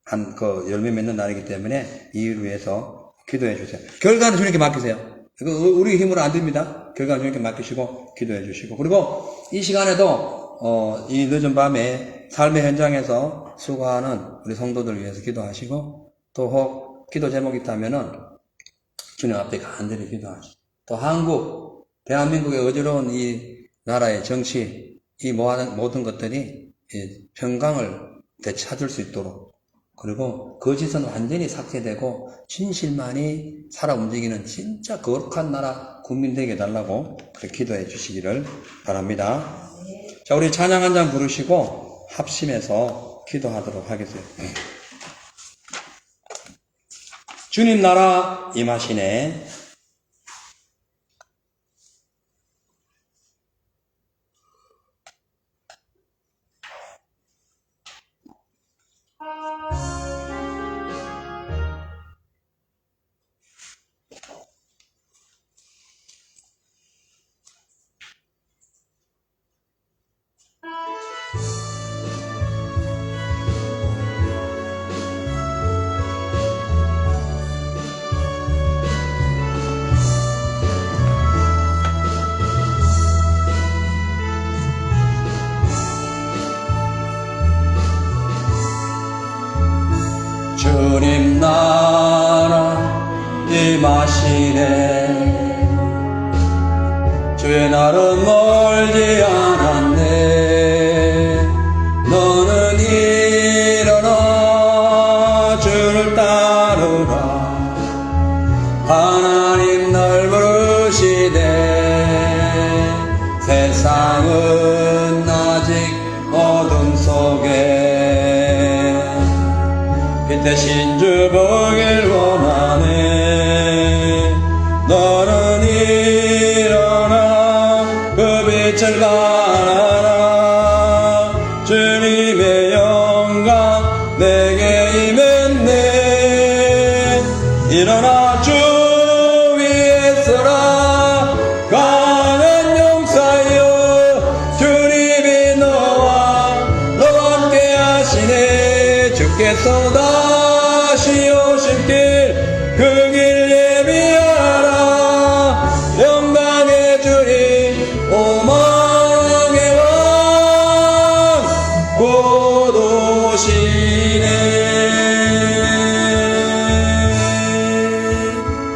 한 그 열매 맺는 날이기 때문에 이 일을 위해서 기도해 주세요. 결과는 주님께 맡기세요. 우리 힘으로 안 됩니다. 결과는 주님께 맡기시고 기도해 주시고, 그리고 이 시간에도 이 늦은 밤에 삶의 현장에서 수고하는 우리 성도들 위해서 기도하시고, 또 혹 기도 제목이 있다면은 주님 앞에 간절히 기도하시고, 또 한국, 대한민국의 어지러운 이 나라의 정치, 이 모든 것들이 평강을 되찾을 수 있도록, 그리고 거짓은 완전히 삭제되고 진실만이 살아 움직이는 진짜 거룩한 나라 국민 되게 해달라고 그렇게 기도해 주시기를 바랍니다. 자, 우리 찬양 한 장 부르시고 합심해서 기도하도록 하겠습니다. 주님 나라 임하시네. 주님 나라 임하시네. 주의 날은 멀지 않았네. 너는 일어나 주를 따르라. 하나님 날 부르시네. 세상은 아직 어둠 속에 빛 대신 주 보길 원하네. 너는 일어나 그 빛을 가라라. 주님의 영광 내게 임했네. 일어나 주 위에 서라. 가는 용사여 주님이 너와 함께 하시네. 주께서 다시 오실 길 그 길 예비하라. 영광의 주님 오망의 왕 곧 오시네.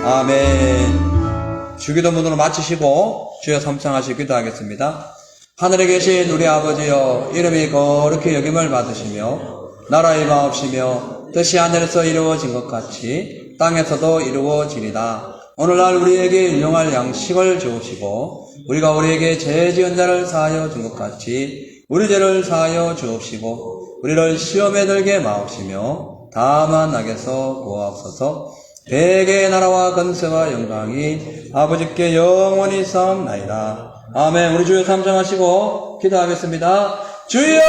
아멘. 주기도 문으로 마치시고 주여 삼창하시 기도하겠습니다. 하늘에 계신 우리 아버지여, 이름이 거룩히 여김을 받으시며 나라의 마옵시며 뜻이 하늘에서 이루어진 것 같이 땅에서도 이루어지리다. 오늘날 우리에게 일용할 양식을 주옵시고, 우리가 우리에게 죄 지은 자를 사하여 준 것 같이 우리 죄를 사하여 주옵시고, 우리를 시험에 들게 마옵시며 다만 낙에서 구하옵소서. 대개의 나라와 건세와 영광이 아버지께 영원히 싸움나이다. 아멘. 우리 주여 삼정하시고 기도하겠습니다. 주여!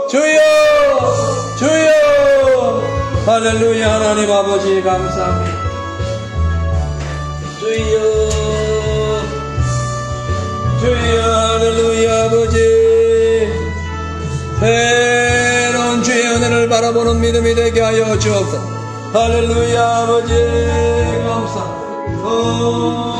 주여! 주여! 할렐루야. 하나님 아버지 감사합니다. 주여! 주여! 할렐루야 아버지! 새로운 주의 은혜를 바라보는 믿음이 되게 하여 주옵소서. 할렐루야 아버지 감사합니다.